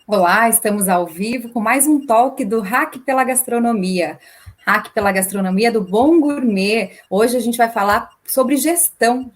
Olá, estamos ao vivo com mais um talk do Hack pela Gastronomia. Hack pela Gastronomia do Bom Gourmet. Hoje a gente vai falar sobre gestão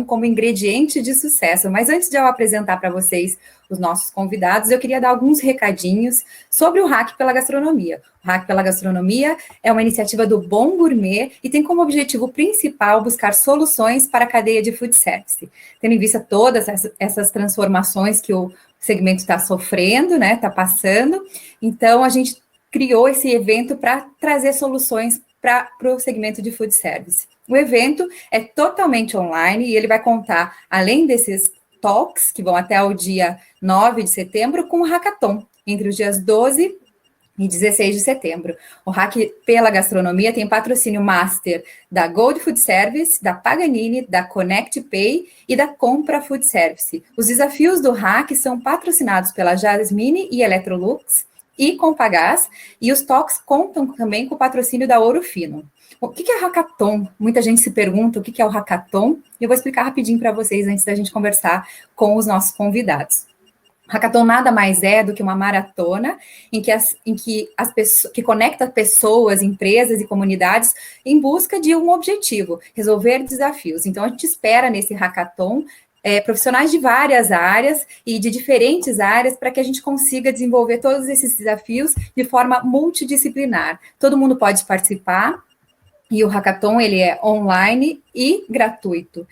como ingrediente de sucesso. Mas antes de eu apresentar para vocês os nossos convidados, eu queria dar alguns recadinhos sobre o Hack pela Gastronomia. O Hack pela Gastronomia é uma iniciativa do Bom Gourmet e tem como objetivo principal buscar soluções para a cadeia de food service, tendo em vista todas essas transformações que o segmento está sofrendo, né? Está passando. Então, a gente criou esse evento para trazer soluções para o segmento de food service. O evento é totalmente online e ele vai contar, além desses talks, que vão até o dia 9 de setembro, com o hackathon, entre os dias 12 e 16 de setembro. O Hack pela Gastronomia tem patrocínio master da Gold Food Service, da Paganini, da Connect Pay e da Compra Food Service. Os desafios do Hack são patrocinados pela Jasmine e Electrolux e Compagás, e os talks contam também com o patrocínio da Ouro Fino. O que é hackathon? Muita gente se pergunta o que é o hackathon, e eu vou explicar rapidinho para vocês antes da gente conversar com os nossos convidados. Hackathon nada mais é do que uma maratona que conecta pessoas, empresas e comunidades em busca de um objetivo, resolver desafios. Então, a gente espera nesse hackathon profissionais de várias áreas e de diferentes áreas para que a gente consiga desenvolver todos esses desafios de forma multidisciplinar. Todo mundo pode participar. E o hackathon, ele é online e gratuito.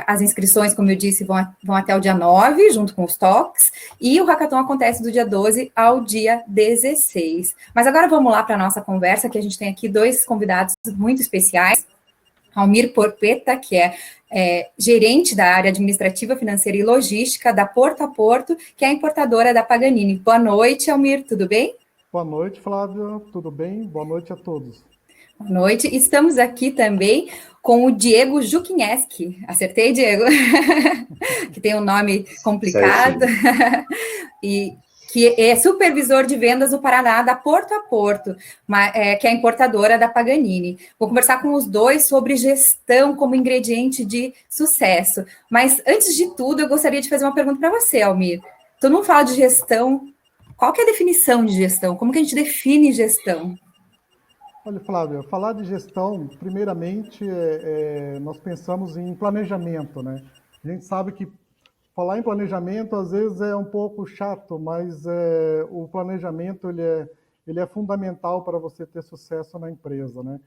As inscrições, como eu disse, vão até o dia 9, junto com os talks, e o hackathon acontece do dia 12 ao dia 16. Mas agora vamos lá para a nossa conversa, que a gente tem aqui dois convidados muito especiais. Almir Porpeta, que é gerente da área administrativa, financeira e logística da Porto a Porto, que é a importadora da Paganini. Boa noite, Almir, tudo bem? Boa noite, Flávio, tudo bem? Boa noite a todos. Boa noite. Estamos aqui também com o Diego Juquinheski. Acertei, Diego? Que tem um nome complicado. E que é supervisor de vendas do Paraná, da Porto a Porto, que é a importadora da Paganini. Vou conversar com os dois sobre gestão como ingrediente de sucesso. Mas, antes de tudo, eu gostaria de fazer uma pergunta para você, Almir. Todo mundo fala de gestão. Qual que é a definição de gestão? Como que a gente define gestão? Olha, Flávio, falar de gestão, primeiramente, nós pensamos em planejamento, né? A gente sabe que falar em planejamento, às vezes, é um pouco chato, mas o planejamento, ele é fundamental para você ter sucesso na empresa, né?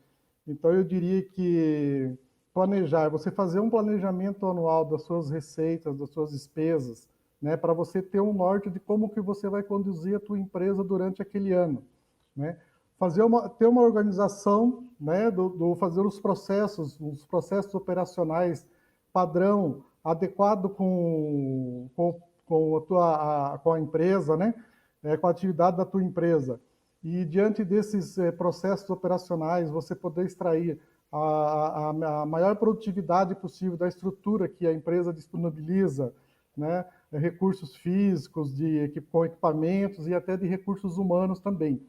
Então, eu diria que planejar, você fazer um planejamento anual das suas receitas, das suas despesas, né? Para você ter um norte de como que você vai conduzir a tua empresa durante aquele ano, né? Ter uma organização, né, fazer os processos operacionais padrão, adequado com a empresa, né, com a atividade da tua empresa. E diante desses processos operacionais, você poder extrair a maior produtividade possível da estrutura que a empresa disponibiliza, né, recursos físicos, com equipamentos e até de recursos humanos também.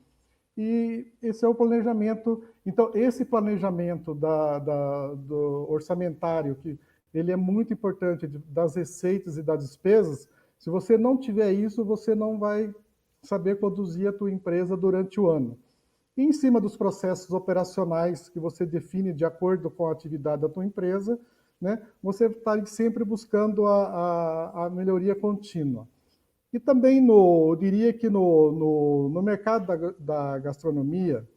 E esse é o planejamento. Então, esse planejamento do orçamentário, que ele é muito importante, das receitas e das despesas, se você não tiver isso, você não vai saber conduzir a tua empresa durante o ano. E em cima dos processos operacionais que você define de acordo com a atividade da tua empresa, né, você está sempre buscando a melhoria contínua. E também, eu diria que no mercado da gastronomia,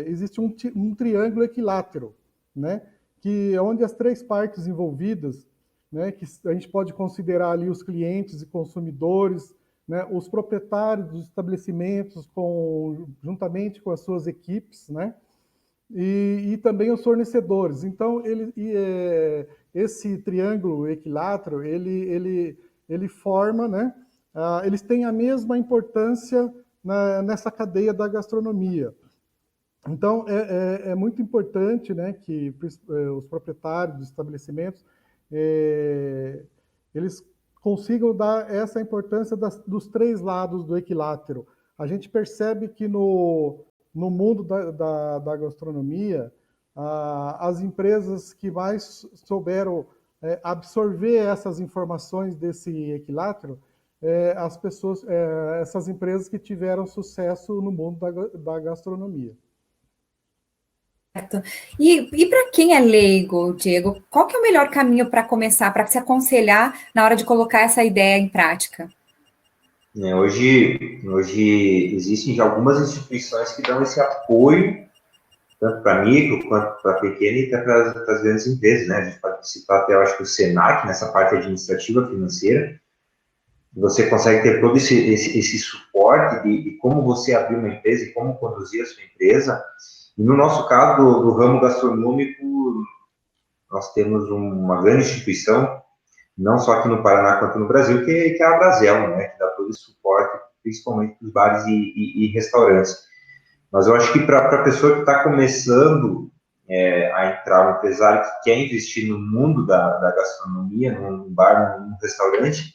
existe um triângulo equilátero, né? Que é onde as três partes envolvidas, né, que a gente pode considerar ali os clientes e consumidores, né, os proprietários dos estabelecimentos juntamente com as suas equipes, né, e também os fornecedores. Então, esse triângulo equilátero, ele forma, né, eles têm a mesma importância nessa cadeia da gastronomia. Então, é muito importante, né, que os proprietários dos estabelecimentos eles consigam dar essa importância dos três lados do equilátero. A gente percebe que no mundo da gastronomia, as empresas que mais souberam absorver essas informações desse equilátero, essas empresas que tiveram sucesso no mundo da gastronomia. Certo. E para quem é leigo, Diego, qual que é o melhor caminho para começar, para se aconselhar na hora de colocar essa ideia em prática? Hoje existem já algumas instituições que dão esse apoio, tanto para micro quanto para pequeno e até para as grandes empresas, né? A gente pode citar até, eu acho que o Senac, nessa parte administrativa financeira, você consegue ter todo esse suporte de como você abrir uma empresa e como conduzir a sua empresa. E no nosso caso, do ramo gastronômico, nós temos uma grande instituição, não só aqui no Paraná quanto no Brasil, que é a Brasel, né, que dá todo esse suporte, principalmente para os bares e restaurantes. Mas eu acho que para a pessoa que está começando a entrar, um empresário que quer investir no mundo da gastronomia, num bar, num restaurante,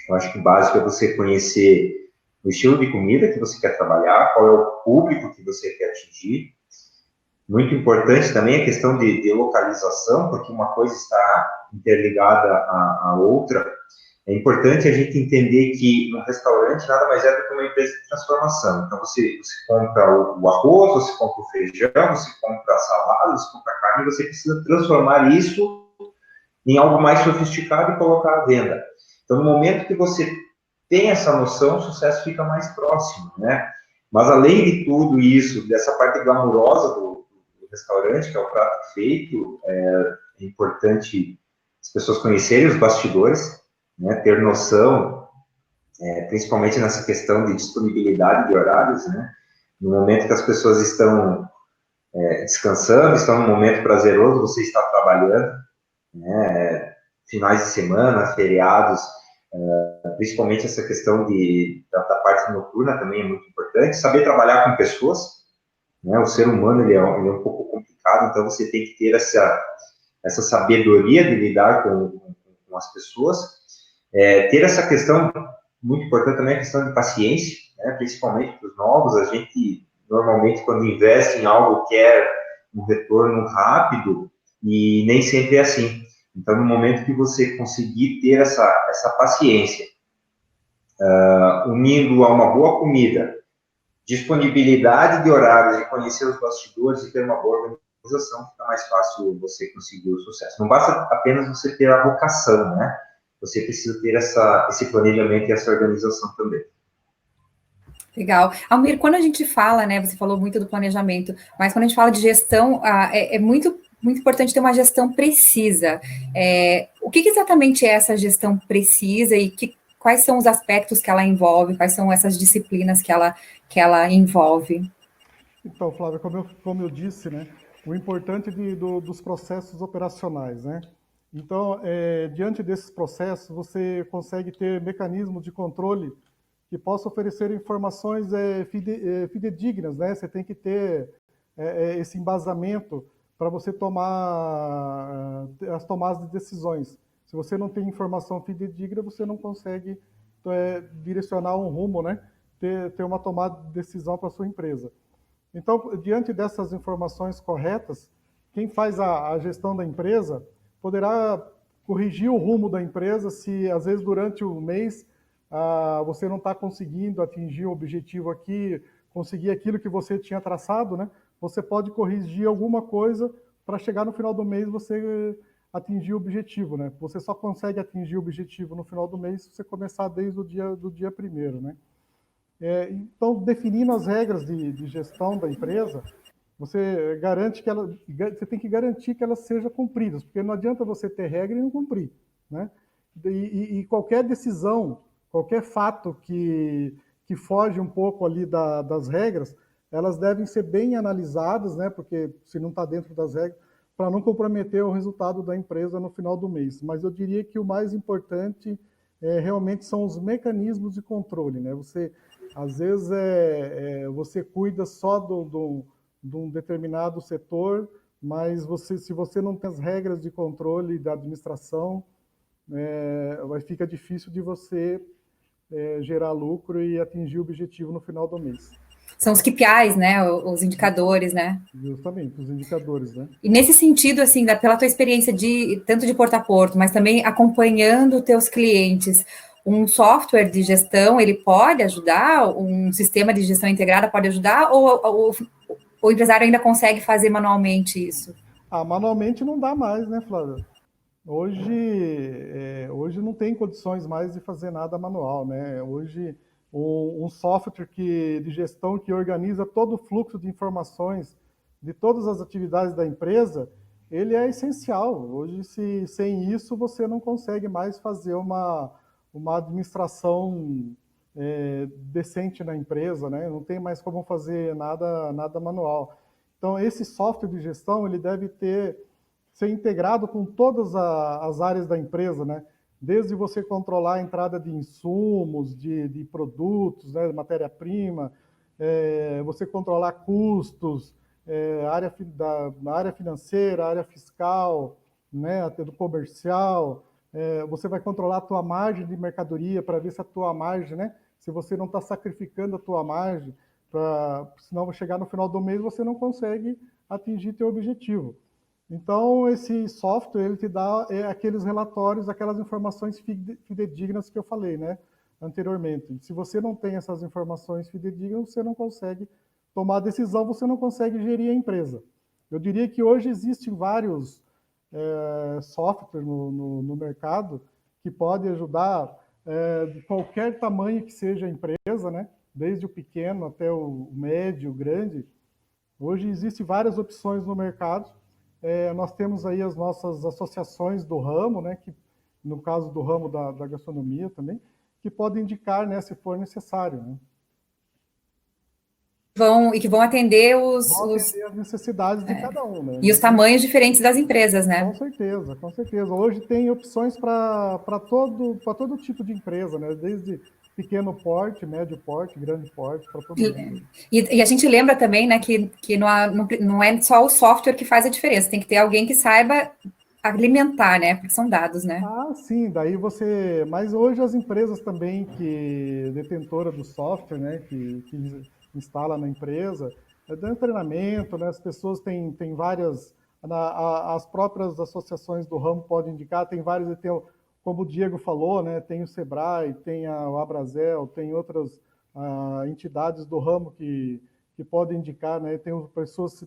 eu acho que o básico é você conhecer o estilo de comida que você quer trabalhar, qual é o público que você quer atingir. Muito importante também a questão de localização, porque uma coisa está interligada à outra. É importante a gente entender que um restaurante nada mais é do que uma empresa de transformação. Então, você compra o arroz, você compra o feijão, você compra a salada, você compra a carne, e você precisa transformar isso em algo mais sofisticado e colocar à venda. Então, no momento que você tem essa noção, o sucesso fica mais próximo, né? Mas, além de tudo isso, dessa parte glamurosa do restaurante, que é o prato feito, é importante as pessoas conhecerem os bastidores, né, ter noção, principalmente nessa questão de disponibilidade de horários, né, no momento que as pessoas estão descansando, estão num momento prazeroso, você está trabalhando, né, finais de semana, feriados, principalmente essa questão da parte noturna também é muito importante, saber trabalhar com pessoas, né, o ser humano ele é um pouco complicado, então você tem que ter essa sabedoria de lidar com as pessoas, ter essa questão, muito importante também, a questão de paciência, né, principalmente para os novos. A gente, normalmente, quando investe em algo, quer um retorno rápido, e nem sempre é assim. Então, no momento que você conseguir ter essa paciência, unindo a uma boa comida, disponibilidade de horários e conhecer os bastidores e ter uma boa organização, fica mais fácil você conseguir o sucesso. Não basta apenas você ter a vocação, né? Você precisa ter esse planejamento e essa organização também. Legal. Almir, quando a gente fala, né, você falou muito do planejamento, mas quando a gente fala de gestão, é muito, muito importante ter uma gestão precisa. O que exatamente é essa gestão precisa e quais são os aspectos que ela envolve, quais são essas disciplinas que ela envolve? Então, Flávia, como eu disse, né, o importante dos processos operacionais, né? Então, diante desses processos, você consegue ter mecanismos de controle que possam oferecer informações fidedignas, né? Você tem que ter esse embasamento para você tomar as tomadas de decisões. Se você não tem informação fidedigna, você não consegue direcionar um rumo, né? Ter uma tomada de decisão para a sua empresa. Então, diante dessas informações corretas, quem faz a gestão da empresa poderá corrigir o rumo da empresa se, às vezes, durante o mês, você não está conseguindo atingir o objetivo aqui, conseguir aquilo que você tinha traçado, né? Você pode corrigir alguma coisa para chegar no final do mês você atingir o objetivo, né? Você só consegue atingir o objetivo no final do mês se você começar desde o dia primeiro, né? Então, definindo as regras de gestão da empresa, você tem que garantir que elas sejam cumpridas, porque não adianta você ter regra e não cumprir, né? E qualquer decisão, qualquer fato que foge um pouco ali das regras, elas devem ser bem analisadas, né? Porque se não está dentro das regras, para não comprometer o resultado da empresa no final do mês. Mas eu diria que o mais importante realmente são os mecanismos de controle, né? Às vezes, você cuida só de um determinado setor, mas se você não tem as regras de controle da administração, fica difícil de você gerar lucro e atingir o objetivo no final do mês. São os KPIs, né? Os indicadores, né? Justamente, os indicadores, né? E nesse sentido, assim, pela tua experiência tanto de porta a porta, mas também acompanhando teus clientes, um software de gestão, ele pode ajudar? Um sistema de gestão integrada pode ajudar? Ou o empresário ainda consegue fazer manualmente isso? Manualmente não dá mais, né, Flávia? Hoje não tem condições mais de fazer nada manual, né? Hoje, um software de gestão que organiza todo o fluxo de informações de todas as atividades da empresa, ele é essencial. Hoje, sem isso, você não consegue mais fazer uma administração decente na empresa, né? Não tem mais como fazer nada manual. Então, esse software de gestão, ele deve ser integrado com todas as áreas da empresa, né? Desde você controlar a entrada de insumos, de produtos, né, matéria-prima, você controlar custos, na área financeira, área fiscal, né, até do comercial, você vai controlar a tua margem de mercadoria para ver se a tua margem, né, se você não está sacrificando a tua margem, senão chegar no final do mês você não consegue atingir teu objetivo. Então, esse software, ele te dá aqueles relatórios, aquelas informações fidedignas que eu falei, né, anteriormente. Se você não tem essas informações fidedignas, você não consegue tomar a decisão, você não consegue gerir a empresa. Eu diria que hoje existem vários softwares no mercado que podem ajudar de qualquer tamanho que seja a empresa, né, desde o pequeno até o médio, o grande. Hoje existem várias opções no mercado. Nós temos aí as nossas associações do ramo, né, que, no caso do ramo da gastronomia também, que podem indicar, né, se for necessário. Né. Que vão atender as necessidades de cada um. Né. E os tamanhos diferentes das empresas, né? Com certeza, com certeza. Hoje tem opções para todo tipo de empresa, né, desde pequeno porte, médio porte, grande porte, para todo mundo. E a gente lembra também, né, que não é só o software que faz a diferença, tem que ter alguém que saiba alimentar, né, porque são dados, né? Sim, mas hoje as empresas também detentora do software, né, que instala na empresa, dando treinamento, né, as pessoas têm várias, as próprias associações do ramo podem indicar, tem várias, como o Diego falou, né, tem o Sebrae, tem o Abrazel, tem outras entidades do ramo que podem indicar, né, tem pessoas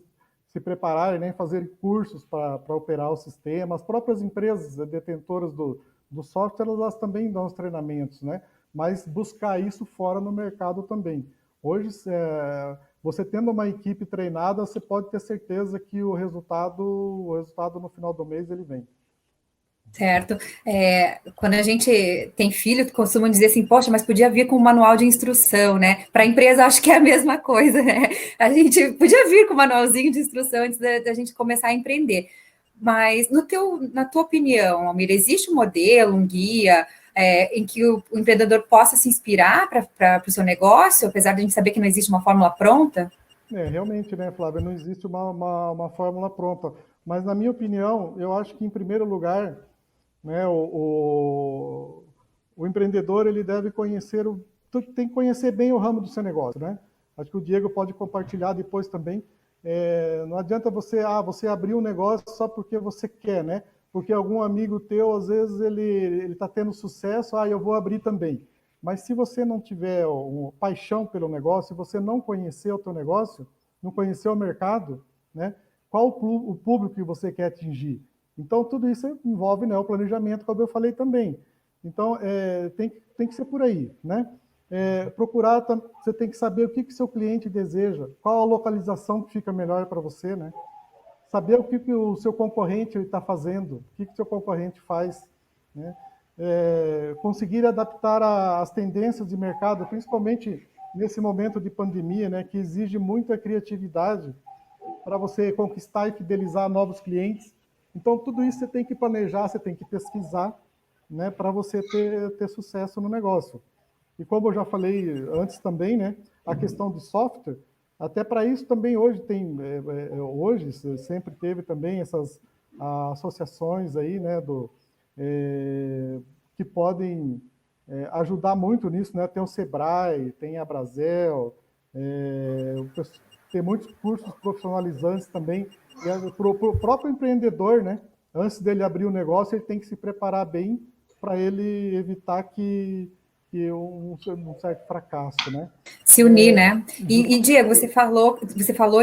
se prepararem, né, fazer cursos para operar o sistema. As próprias empresas detentoras do software, elas também dão os treinamentos, né, mas buscar isso fora no mercado também. Hoje, você tendo uma equipe treinada, você pode ter certeza que o resultado no final do mês ele vem. Certo. Quando a gente tem filho, costumam dizer assim, poxa, mas podia vir com um manual de instrução, né? Para a empresa, acho que é a mesma coisa, né? A gente podia vir com um manualzinho de instrução antes da gente começar a empreender. Mas, na tua opinião, Almir, existe um modelo, um guia, em que o empreendedor possa se inspirar para o seu negócio, apesar de a gente saber que não existe uma fórmula pronta? Realmente, né, Flávia, não existe uma fórmula pronta. Mas, na minha opinião, eu acho que, em primeiro lugar, né, o empreendedor ele deve tem que conhecer bem o ramo do seu negócio, né? Acho que o Diego pode compartilhar depois também. Não adianta você abrir um negócio só porque você quer, né? Porque algum amigo teu, às vezes, ele está tendo sucesso, eu vou abrir também. Mas se você não tiver paixão pelo negócio, se você não conhecer o teu negócio, não conhecer o mercado, né? Qual o público que você quer atingir? Então, tudo isso envolve, né, o planejamento, como eu falei também. Então, tem que ser por aí, né? você tem que saber o que seu cliente deseja, qual a localização que fica melhor para você, né? Saber o que o seu concorrente está fazendo, o que o seu concorrente faz, né? Conseguir adaptar as tendências de mercado, principalmente nesse momento de pandemia, né, que exige muita criatividade para você conquistar e fidelizar novos clientes. Então, tudo isso você tem que planejar, você tem que pesquisar, né, para você ter sucesso no negócio. E como eu já falei antes também, né, a questão do software, até para isso também hoje hoje sempre teve também essas associações aí, né, que podem ajudar muito nisso, né? Tem o Sebrae, tem a Brasel, tem muitos cursos profissionalizantes também. E para o próprio empreendedor, né? Antes dele abrir o negócio, ele tem que se preparar bem para ele evitar que um certo fracasso, né? Se unir, né? E, Diego, você falou,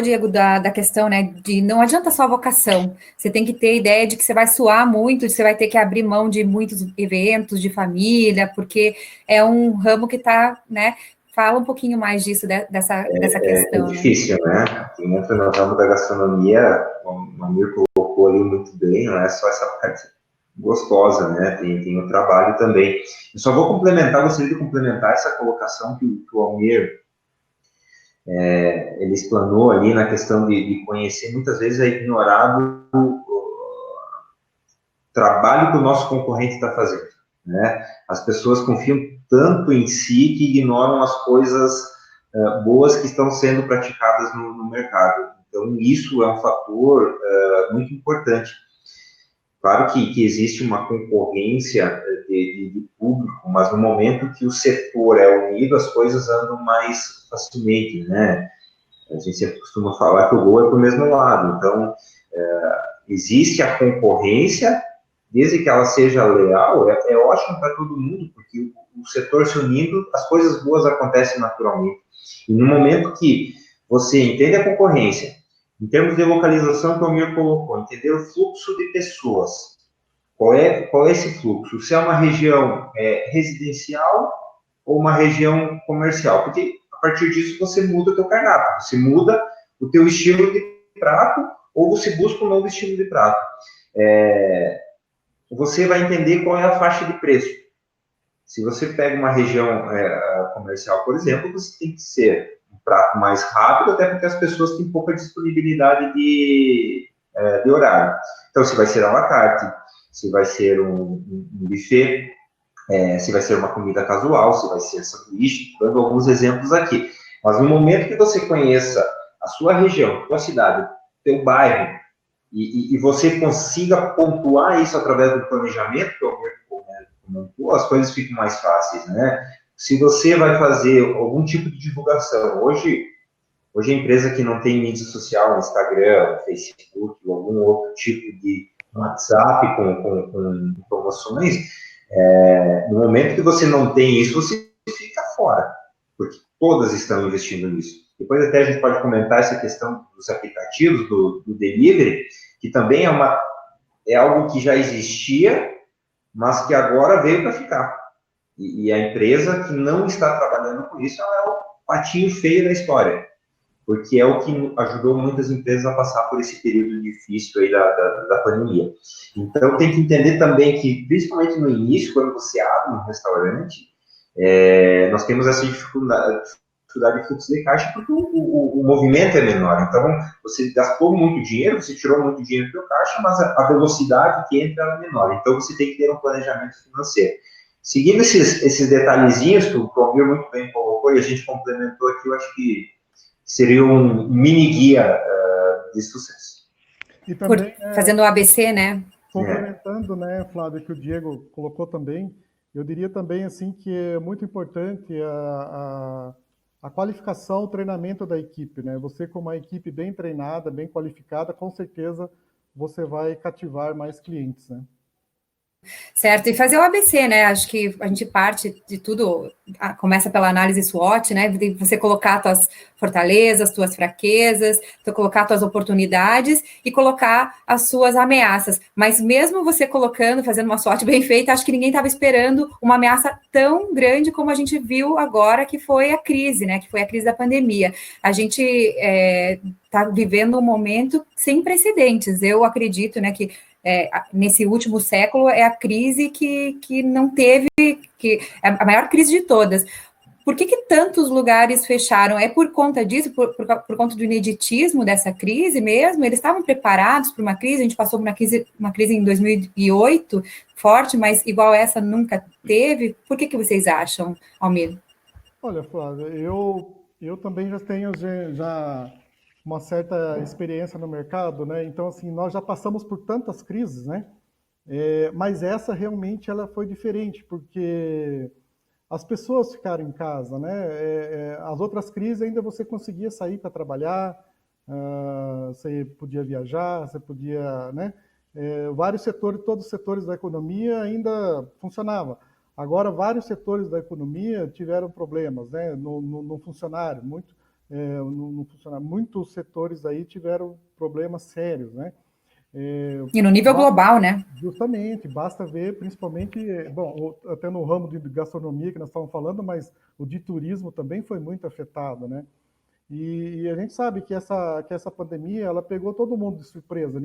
Diego, da questão, né, de não adianta só a vocação, você tem que ter a ideia de que você vai suar muito, você vai ter que abrir mão de muitos eventos de família, porque é um ramo que está, né? Fala um pouquinho mais disso, dessa questão. É difícil, né? Quem entra no ramo da gastronomia, o Amir colocou ali muito bem, não é só essa parte gostosa, né? Tem o trabalho também. Eu só vou complementar, gostaria de complementar essa colocação que o Almir ele explanou ali na questão de conhecer, muitas vezes é ignorado o trabalho que o nosso concorrente está fazendo, né? As pessoas confiam tanto em si que ignoram as coisas boas que estão sendo praticadas no mercado. Então, isso é um fator muito importante. Claro que existe uma concorrência de público, mas no momento que o setor é unido, as coisas andam mais facilmente, né? A gente sempre costuma falar que o gol é para o mesmo lado. Então, existe a concorrência, desde que ela seja leal, é ótimo para todo mundo, porque o setor se unindo, as coisas boas acontecem naturalmente. E no momento que você entende a concorrência, em termos de localização que o Almir colocou, entender o fluxo de pessoas, qual é esse fluxo? Se é uma região residencial ou uma região comercial? Porque a partir disso você muda o teu cardápio, você muda o teu estilo de prato ou você busca um novo estilo de prato. Você vai entender qual é a faixa de preço. Se você pega uma região comercial, por exemplo, você tem que ser um prato mais rápido, até porque as pessoas têm pouca disponibilidade de horário. Então, se vai ser à la carte, se vai ser um buffet, se vai ser uma comida casual, se vai ser sanduíche, dando alguns exemplos aqui. Mas no momento que você conheça a sua região, a sua cidade, teu bairro, e você consiga pontuar isso através do planejamento, que eu comentou, as coisas ficam mais fáceis, né? Se você vai fazer algum tipo de divulgação, hoje a empresa que não tem mídia social, Instagram, Facebook, ou algum outro tipo de WhatsApp com promoções, no momento que você não tem isso, você fica fora, porque todas estão investindo nisso. Depois até a gente pode comentar essa questão dos aplicativos, do delivery, que também é algo que já existia, mas que agora veio para ficar. E a empresa que não está trabalhando com isso, ela é o patinho feio da história, porque é o que ajudou muitas empresas a passar por esse período difícil aí da pandemia. Então, tem que entender também que, principalmente no início, quando você abre um restaurante, nós temos essa dificuldade de fluxo de caixa porque o movimento é menor. Então, você gastou muito dinheiro, você tirou muito dinheiro do seu caixa, mas a velocidade que entra é menor. Então, você tem que ter um planejamento financeiro. Seguindo esses detalhezinhos que o Almir muito bem colocou e a gente complementou aqui, eu acho que seria um mini guia de sucesso. E também, fazendo o ABC, né? Complementando, né, Flávio, que o Diego colocou também, eu diria também assim que é muito importante a qualificação, o treinamento da equipe, né? Você com uma equipe bem treinada, bem qualificada, com certeza você vai cativar mais clientes, né? Certo, e fazer o ABC, né? Acho que a gente parte de tudo, começa pela análise SWOT, né? De você colocar tuas fortalezas, tuas fraquezas, tu colocar tuas oportunidades e colocar as suas ameaças. Mas mesmo você colocando, fazendo uma SWOT bem feita, acho que ninguém estava esperando uma ameaça tão grande como a gente viu agora, que foi a crise, né? Que foi a crise da pandemia. A gente está vivendo um momento sem precedentes. Eu acredito, né, que nesse último século é a crise que não teve, que é a maior crise de todas. Por que tantos lugares fecharam? É por conta disso, por conta do ineditismo dessa crise mesmo? Eles estavam preparados para uma crise? A gente passou por uma crise em 2008, forte, mas igual essa nunca teve. Por que vocês acham, Almir? Olha, Flávia, eu também já tenho já uma certa experiência no mercado, né? Então, assim, nós já passamos por tantas crises, né? Mas essa realmente ela foi diferente, porque as pessoas ficaram em casa, né? As outras crises ainda você conseguia sair para trabalhar, você podia viajar, você podia, né? Vários setores, todos os setores da economia ainda funcionavam. Agora, vários setores da economia tiveram problemas, né? No funcionário, no funcionário, muitos setores aí tiveram problemas sérios, né? E no nível global, né? Justamente, basta ver, principalmente, bom, até no ramo de gastronomia que nós estávamos falando, mas o de turismo também foi muito afetado, né? E a gente sabe que essa pandemia, ela pegou todo mundo de surpresa.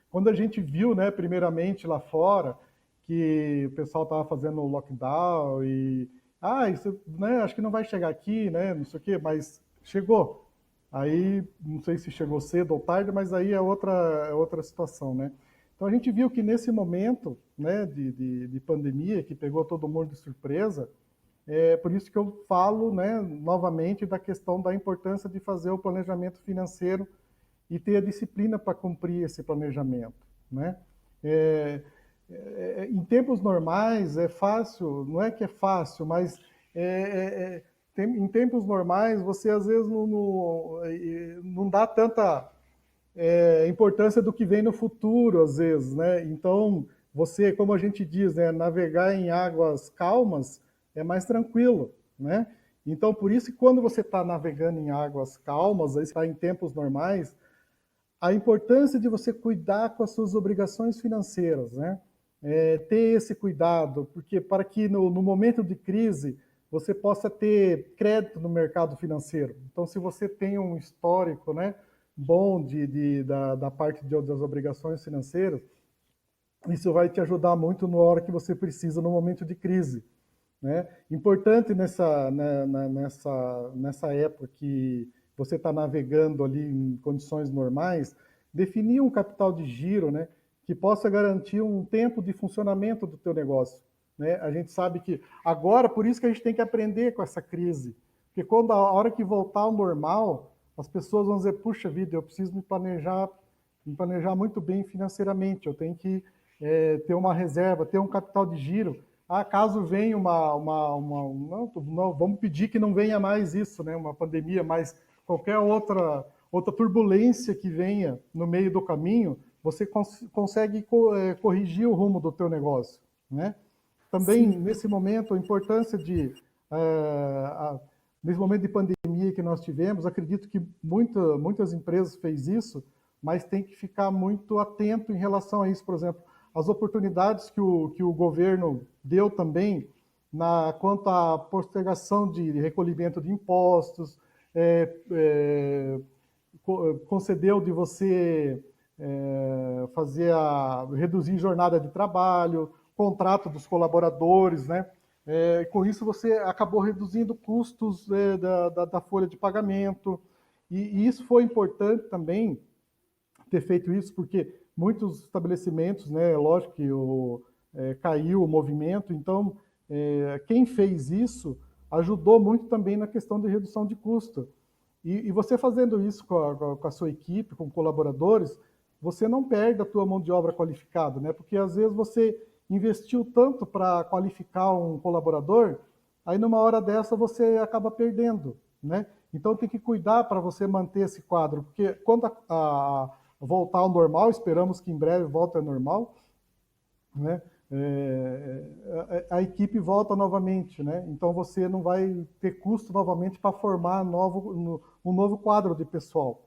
Quando a gente viu, né, primeiramente lá fora, que o pessoal estava fazendo lockdown isso, né, acho que não vai chegar aqui, né, não sei o quê, mas chegou. Aí, não sei se chegou cedo ou tarde, mas aí é outra situação, né? Então a gente viu que nesse momento, né, de pandemia, que pegou todo mundo de surpresa, por isso que eu falo, né, novamente da questão da importância de fazer o planejamento financeiro e ter a disciplina para cumprir esse planejamento, né? É, em tempos normais é fácil, não é que é fácil, mas em tempos normais você às vezes não dá tanta importância do que vem no futuro, às vezes, né? Então, você, como a gente diz, né, navegar em águas calmas é mais tranquilo, né? Então, por isso que quando você está navegando em águas calmas, está em tempos normais, a importância de você cuidar com as suas obrigações financeiras, né? Ter esse cuidado, porque para que no momento de crise você possa ter crédito no mercado financeiro. Então, se você tem um histórico, né, bom da parte das obrigações financeiras, isso vai te ajudar muito na hora que você precisa no momento de crise, né? Importante nessa época que você está navegando ali em condições normais, definir um capital de giro, né, que possa garantir um tempo de funcionamento do teu negócio, né? A gente sabe que agora, por isso que a gente tem que aprender com essa crise, porque quando a hora que voltar ao normal, as pessoas vão dizer, puxa vida, eu preciso me planejar muito bem financeiramente, eu tenho que ter uma reserva, ter um capital de giro. Caso venha não, vamos pedir que não venha mais isso, né, uma pandemia, mas qualquer outra turbulência que venha no meio do caminho, você consegue corrigir o rumo do teu negócio, né? Também, sim, nesse momento, a importância nesse momento de pandemia que nós tivemos, acredito que muitas empresas fez isso, mas tem que ficar muito atento em relação a isso, por exemplo, as oportunidades que o governo deu também quanto à postergação de recolhimento de impostos, concedeu de você reduzir jornada de trabalho, contrato dos colaboradores, né? Com isso você acabou reduzindo custos da folha de pagamento, e isso foi importante também ter feito isso, porque muitos estabelecimentos, né, lógico que caiu o movimento, então quem fez isso ajudou muito também na questão de redução de custo. E você fazendo isso com a sua equipe, com colaboradores, você não perde a tua mão de obra qualificada, né? Porque às vezes você investiu tanto para qualificar um colaborador, aí numa hora dessa você acaba perdendo, né? Então tem que cuidar para você manter esse quadro, porque quando voltar ao normal, esperamos que em breve volte ao normal, né? a equipe volta novamente, né? Então você não vai ter custo novamente para formar um novo quadro de pessoal.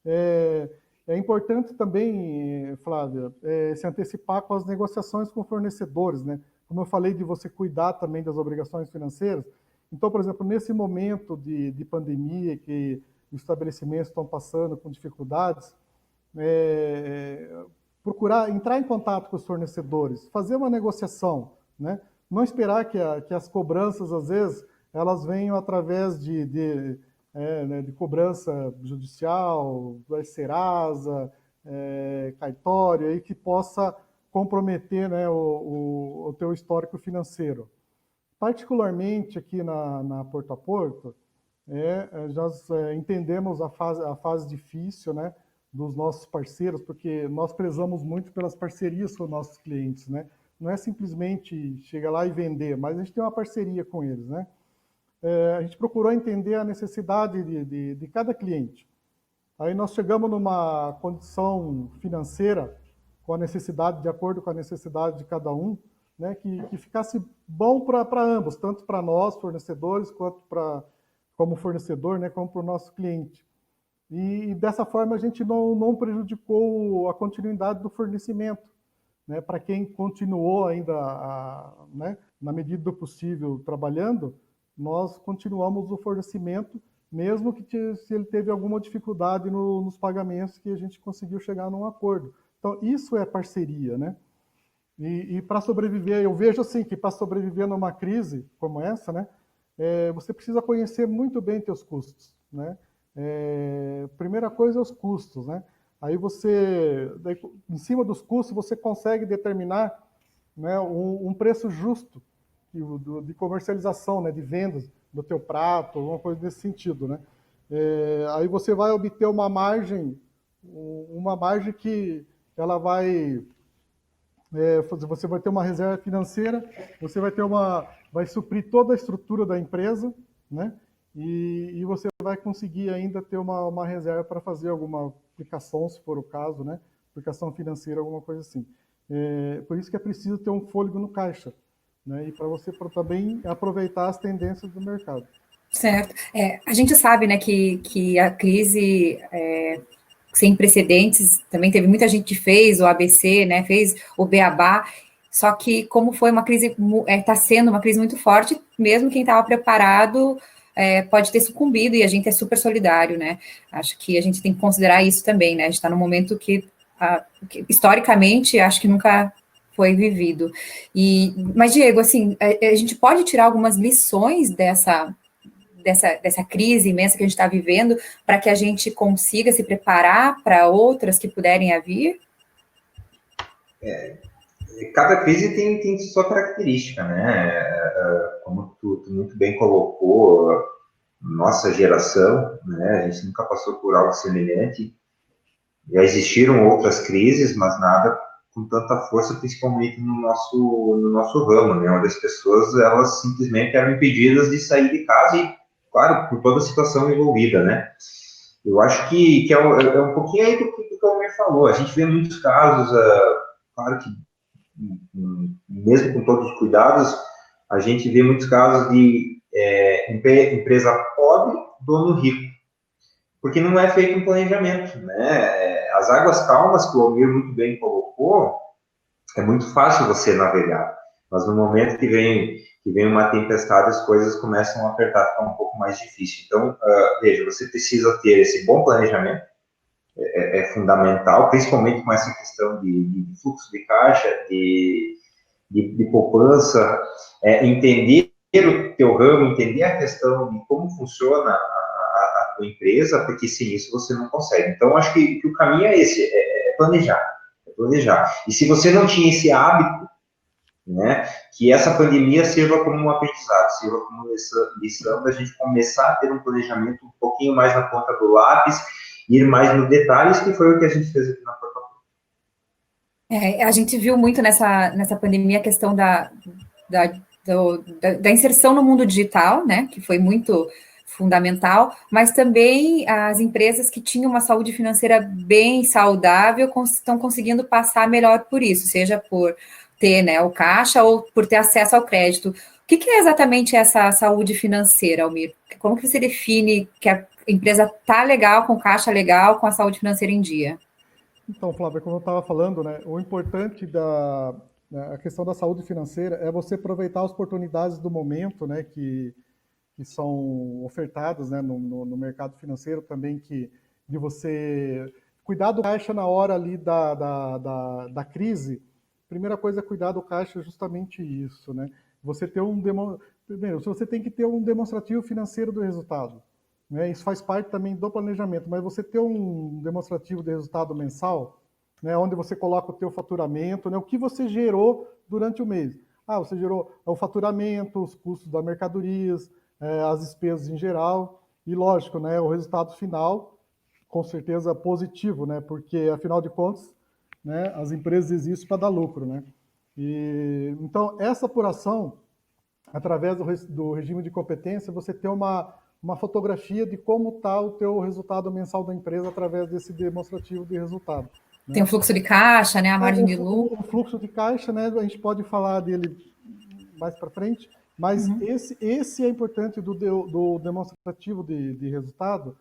É importante também, Flávia, se antecipar com as negociações com fornecedores, né? Como eu falei de você cuidar também das obrigações financeiras. Então, por exemplo, nesse momento de pandemia que os estabelecimentos estão passando com dificuldades, procurar entrar em contato com os fornecedores, fazer uma negociação, né? Não esperar que as cobranças, às vezes, elas venham através de cobrança judicial, Serasa, cartório, aí, que possa comprometer, né, o teu histórico financeiro. Particularmente aqui na Porto a Porto, nós entendemos a fase difícil, né, dos nossos parceiros, porque nós prezamos muito pelas parcerias com os nossos clientes, né? Não é simplesmente chegar lá e vender, mas a gente tem uma parceria com eles, né? A gente procurou entender a necessidade de cada cliente. Aí nós chegamos numa condição financeira, com a necessidade, de acordo com a necessidade de cada um, né, que ficasse bom para ambos, tanto para nós, fornecedores, quanto como fornecedor, né, como para o nosso cliente. E dessa forma a gente não prejudicou a continuidade do fornecimento, né, para quem continuou ainda, né, na medida do possível, trabalhando, nós continuamos o fornecimento, mesmo que se ele teve alguma dificuldade nos pagamentos, que a gente conseguiu chegar num acordo. Então, isso é parceria, né? E para sobreviver, eu vejo assim, que para sobreviver numa crise como essa, né, você precisa conhecer muito bem teus custos, né? Primeira coisa é os custos, né? Aí daí, em cima dos custos, você consegue determinar, né, um preço justo de comercialização, né, de vendas do teu prato, alguma coisa nesse sentido, né? Aí você vai obter uma margem que ela você vai ter uma reserva financeira, você vai suprir toda a estrutura da empresa, né? E você vai conseguir ainda ter uma reserva para fazer alguma aplicação, se for o caso, né? Aplicação financeira, alguma coisa assim. Por isso que é preciso ter um fôlego no caixa, né? E para você também aproveitar as tendências do mercado. Certo. A gente sabe, né, que a crise sem precedentes, também teve muita gente que fez o ABC, né, fez o beabá, só que como foi uma crise, está sendo uma crise muito forte, mesmo quem estava preparado pode ter sucumbido, e a gente é super solidário, né? Acho que a gente tem que considerar isso também, né? A gente está num momento que historicamente, acho que nunca foi vivido. Mas, Diego, assim, a gente pode tirar algumas lições dessa crise imensa que a gente está vivendo, para que a gente consiga se preparar para outras que puderem vir? Cada crise tem sua característica, né? Como tu muito bem colocou, nossa geração, né? A gente nunca passou por algo semelhante. Já existiram outras crises, mas nada com tanta força, principalmente no nosso ramo, né? Onde as pessoas, elas simplesmente eram impedidas de sair de casa e, claro, por toda a situação envolvida, né? Eu acho que é um pouquinho aí do que o Almir falou. A gente vê muitos casos, claro que mesmo com todos os cuidados, a gente vê muitos casos de empresa pobre, dono rico, porque não é feito um planejamento, né? As águas calmas que o Almir muito bem colocou, é muito fácil você navegar, mas no momento que vem uma tempestade, as coisas começam a apertar, ficar um pouco mais difícil. Então, veja, você precisa ter esse bom planejamento, é fundamental, principalmente com essa questão de fluxo de caixa, de poupança, entender o teu ramo, entender a questão de como funciona a tua empresa, porque sem isso você não consegue. Então, acho que o caminho é esse, planejar. E se você não tinha esse hábito, né, que essa pandemia sirva como um aprendizado, sirva como lição da gente começar a ter um planejamento um pouquinho mais na ponta do lápis, ir mais no detalhes, que foi o que a gente fez aqui na Porto. A gente viu muito nessa pandemia a questão da inserção no mundo digital, né, que foi muito fundamental, mas também as empresas que tinham uma saúde financeira bem saudável estão conseguindo passar melhor por isso, seja por ter, né, o caixa ou por ter acesso ao crédito. O que é exatamente essa saúde financeira, Almir? Como que você define que a empresa está legal, com caixa legal, com a saúde financeira em dia? Então, Flávia, como eu estava falando, né, o importante a questão da saúde financeira é você aproveitar as oportunidades do momento, né, que são ofertadas, né, no mercado financeiro também, de você cuidar do caixa na hora ali da crise. Primeira coisa é cuidar do caixa, é justamente isso, né? Você ter primeiro, você tem que ter um demonstrativo financeiro do resultado, né? Isso faz parte também do planejamento, mas você ter um demonstrativo de resultado mensal, né, onde você coloca o teu faturamento, né, o que você gerou durante o mês. Você gerou o faturamento, os custos das mercadorias, as despesas em geral, e lógico, né, o resultado final, com certeza positivo, né, porque afinal de contas, né, as empresas existem para dar lucro, né. Então, essa apuração, através do regime de competência, você tem uma fotografia de como está o teu resultado mensal da empresa através desse demonstrativo de resultado. Tem o fluxo de caixa, né, a margem de lucro. O fluxo de caixa, né, a gente pode falar dele mais para frente, mas esse é importante do demonstrativo de resultado,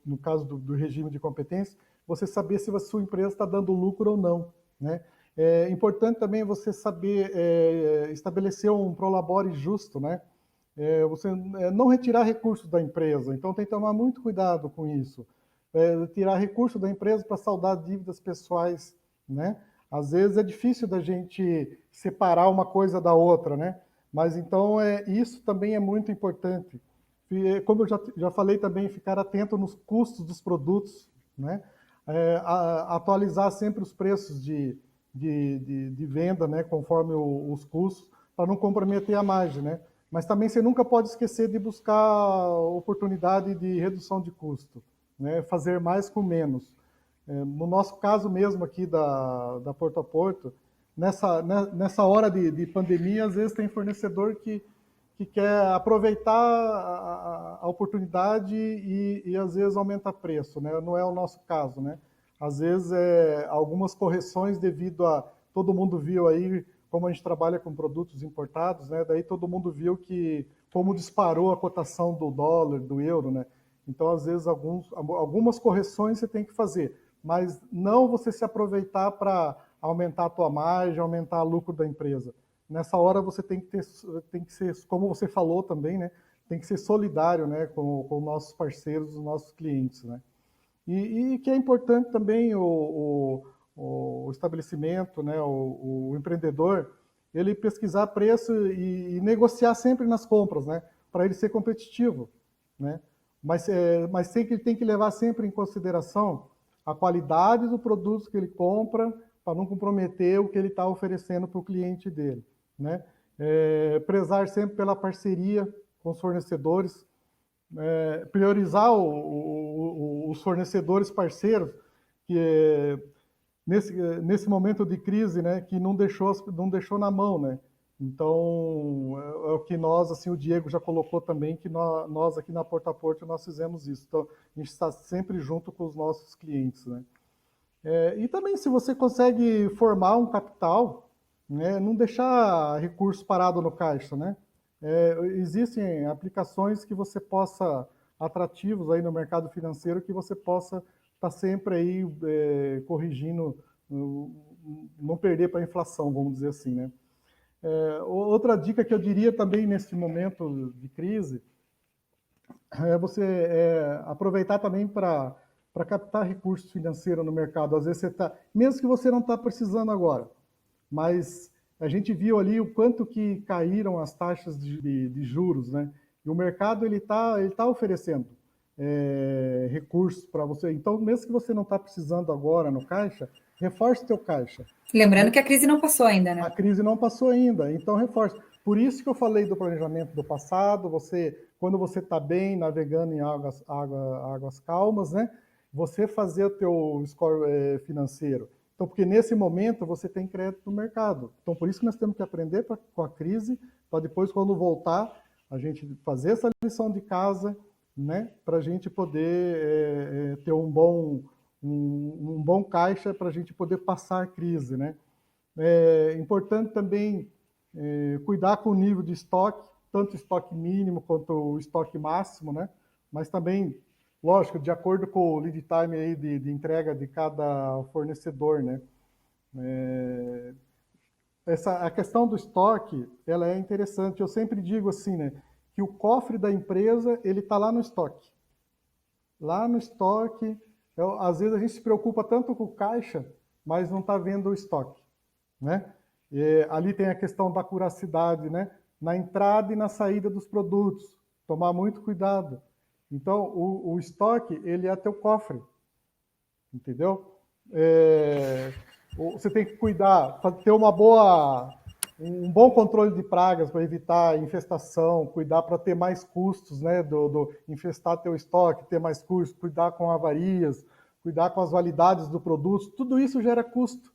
no caso do regime de competência, você saber se a sua empresa está dando lucro ou não, né? É importante também você saber estabelecer um prolabore justo, né? Você não retirar recursos da empresa, então tem que tomar muito cuidado com isso. Tirar recursos da empresa para saldar dívidas pessoais, né? Às vezes é difícil da gente separar uma coisa da outra, né? Mas então isso também é muito importante. Como eu já falei também, ficar atento nos custos dos produtos, né? Atualizar sempre os preços de venda, né? Conforme os custos, para não comprometer a margem, né? Mas também você nunca pode esquecer de buscar oportunidade de redução de custo, né? Fazer mais com menos. No nosso caso mesmo aqui da Porto a Porto, nessa hora de pandemia, às vezes tem fornecedor que quer aproveitar a oportunidade e às vezes aumenta preço, né? Não é o nosso caso, né? Às vezes algumas correções devido a todo mundo viu aí como a gente trabalha com produtos importados, né? Daí todo mundo viu como disparou a cotação do dólar, do euro, né? Então às vezes algumas correções você tem que fazer, mas não você se aproveitar para aumentar a tua margem, aumentar o lucro da empresa. Nessa hora você tem que ser, como você falou também, né? Tem que ser solidário, né? Com nossos parceiros, os nossos clientes, né? E que é importante também o estabelecimento, né? O empreendedor, ele pesquisar preço e negociar sempre nas compras, né? Para ele ser competitivo, né? Mas tem que levar sempre em consideração a qualidade do produto que ele compra, para não comprometer o que ele está oferecendo para o cliente dele, né? Prezar sempre pela parceria com os fornecedores, priorizar os fornecedores parceiros, que nesse momento de crise, né, que não deixou na mão, né? Então, é o que nós, assim, o Diego já colocou também, que nós aqui na Porto a Porto, nós fizemos isso. Então, a gente está sempre junto com os nossos clientes, né? E também, se você consegue formar um capital, né, não deixar recurso parado no caixa, né? Existem aplicações que você possa, atrativos aí no mercado financeiro, que você possa estar sempre aí corrigindo, não perder para a inflação, vamos dizer assim, né? Outra dica que eu diria também nesse momento de crise é você aproveitar também para captar recursos financeiros no mercado. Às vezes mesmo que você não está precisando agora, mas a gente viu ali o quanto que caíram as taxas de juros, né? E o mercado ele tá oferecendo recursos para você. Então, mesmo que você não está precisando agora no caixa, reforce teu caixa. Lembrando que a crise não passou ainda, né? A crise não passou ainda, então reforce. Por isso que eu falei do planejamento do passado, quando você está bem, navegando em águas calmas, né? Você fazer o teu score financeiro. Então, porque nesse momento você tem crédito no mercado. Então, por isso que nós temos que aprender com a crise, para depois, quando voltar, a gente fazer essa lição de casa, né? Para a gente poder ter um bom caixa, para a gente poder passar a crise, né? É importante também cuidar com o nível de estoque, tanto o estoque mínimo quanto o estoque máximo, né? Mas também, lógico, de acordo com o lead time aí de entrega de cada fornecedor, né? A questão do estoque, ela é interessante. Eu sempre digo assim, né? Que o cofre da empresa, ele está lá no estoque. Lá no estoque, às vezes a gente se preocupa tanto com o caixa, mas não está vendo o estoque, né? Ali tem a questão da curacidade, né? Na entrada e na saída dos produtos, tomar muito cuidado. Então, o estoque, ele é teu cofre, entendeu? Você tem que cuidar, ter um bom controle de pragas para evitar infestação, cuidar para ter mais custos, né, infestar teu estoque, ter mais custos, cuidar com avarias, cuidar com as validades do produto, tudo isso gera custo.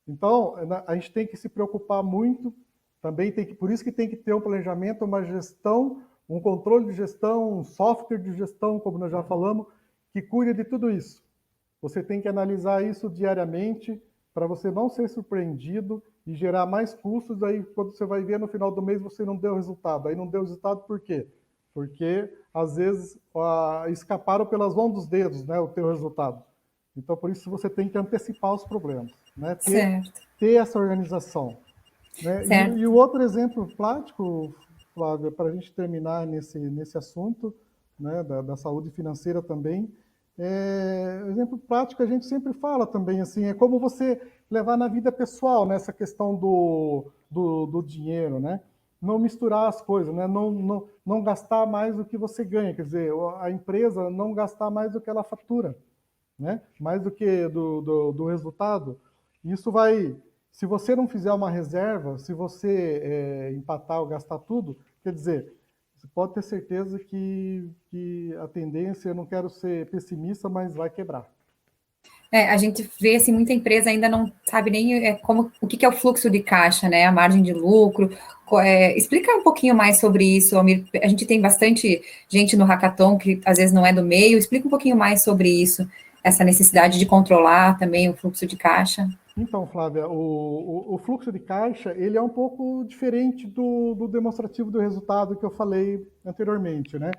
Então, a gente tem que se preocupar muito, também por isso que tem que ter um planejamento, uma gestão, um controle de gestão, um software de gestão, como nós já falamos, que cuide de tudo isso. Você tem que analisar isso diariamente para você não ser surpreendido e gerar mais custos. Aí, quando você vai ver no final do mês, você não deu resultado. Aí não deu resultado por quê? Porque, às vezes, escaparam pelas mãos dos dedos, né, o teu resultado. Então, por isso, você tem que antecipar os problemas, né? Ter essa organização. Né? E o outro exemplo prático, Flávia, para a gente terminar nesse assunto, né, da saúde financeira também, exemplo prático a gente sempre fala também, assim, é como você levar na vida pessoal, nessa questão do dinheiro, né? Não misturar as coisas, né? Não gastar mais do que você ganha, quer dizer, a empresa não gastar mais do que ela fatura, né? Mais do que do resultado. Isso vai, se você não fizer uma reserva, se você empatar ou gastar tudo, quer dizer, você pode ter certeza que a tendência, eu não quero ser pessimista, mas vai quebrar. A gente vê assim, muita empresa ainda não sabe nem o que é o fluxo de caixa, né? A margem de lucro. Explica um pouquinho mais sobre isso, Almir. A gente tem bastante gente no hackathon que às vezes não é do meio. Explica um pouquinho mais sobre isso, essa necessidade de controlar também o fluxo de caixa. Então, Flávia, o fluxo de caixa, ele é um pouco diferente do demonstrativo do resultado que eu falei anteriormente, né?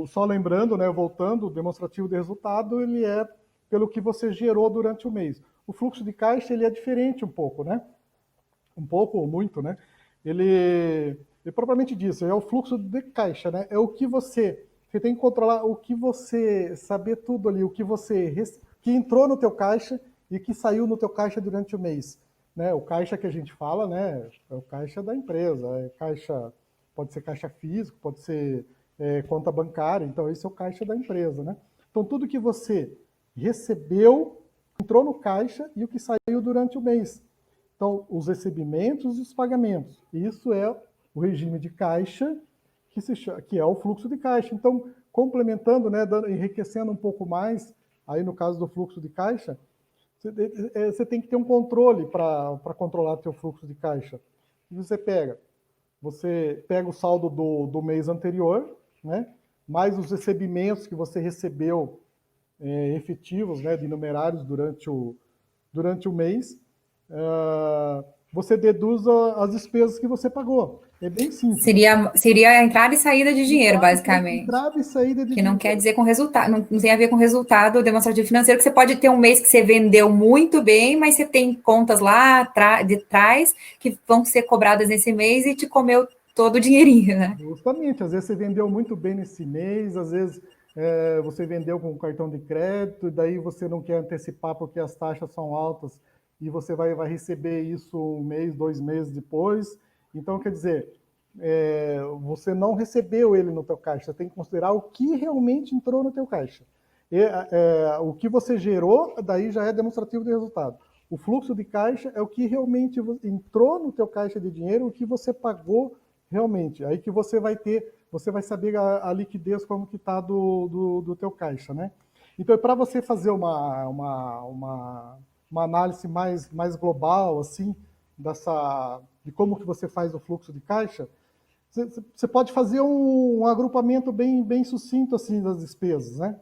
Só lembrando, né, voltando, o demonstrativo de resultado, ele é pelo que você gerou durante o mês. O fluxo de caixa, ele é diferente um pouco, né? Um pouco ou muito, né? Ele propriamente disso, é o fluxo de caixa, né? É o que você tem que controlar, o que você, saber tudo ali, o que que entrou no teu caixa e que saiu no teu caixa durante o mês, né? O caixa que a gente fala, né? É o caixa da empresa, pode ser caixa físico, pode ser conta bancária, então esse é o caixa da empresa, né? Então tudo que você recebeu, entrou no caixa e o que saiu durante o mês. Então, os recebimentos e os pagamentos. Isso é o regime de caixa, que é o fluxo de caixa. Então, complementando, né, enriquecendo um pouco mais, aí no caso do fluxo de caixa, você tem que ter um controle para controlar seu fluxo de caixa. E você pega o saldo do mês anterior, né, mais os recebimentos que você recebeu efetivos, né, de numerários durante o mês, você deduz as despesas que você pagou. É bem simples. Seria a entrada e saída de dinheiro, basicamente. Entrada e saída de dinheiro. Que não quer dizer com resultado, não tem a ver com resultado demonstrativo financeiro, que você pode ter um mês que você vendeu muito bem, mas você tem contas lá de trás que vão ser cobradas nesse mês e te comeu todo o dinheirinho, né? Justamente, às vezes você vendeu muito bem nesse mês, às vezes você vendeu com cartão de crédito, e daí você não quer antecipar porque as taxas são altas e você vai receber isso um mês, 2 meses depois. Então, quer dizer, você não recebeu ele no teu caixa, você tem que considerar o que realmente entrou no teu caixa. O que você gerou, daí já é demonstrativo de resultado. O fluxo de caixa é o que realmente entrou no teu caixa de dinheiro, o que você pagou realmente. Aí que você vai saber a liquidez como que está do teu caixa, né? Então, para você fazer uma análise mais global, assim, de como que você faz o fluxo de caixa, você pode fazer um agrupamento bem sucinto, assim, das despesas, né?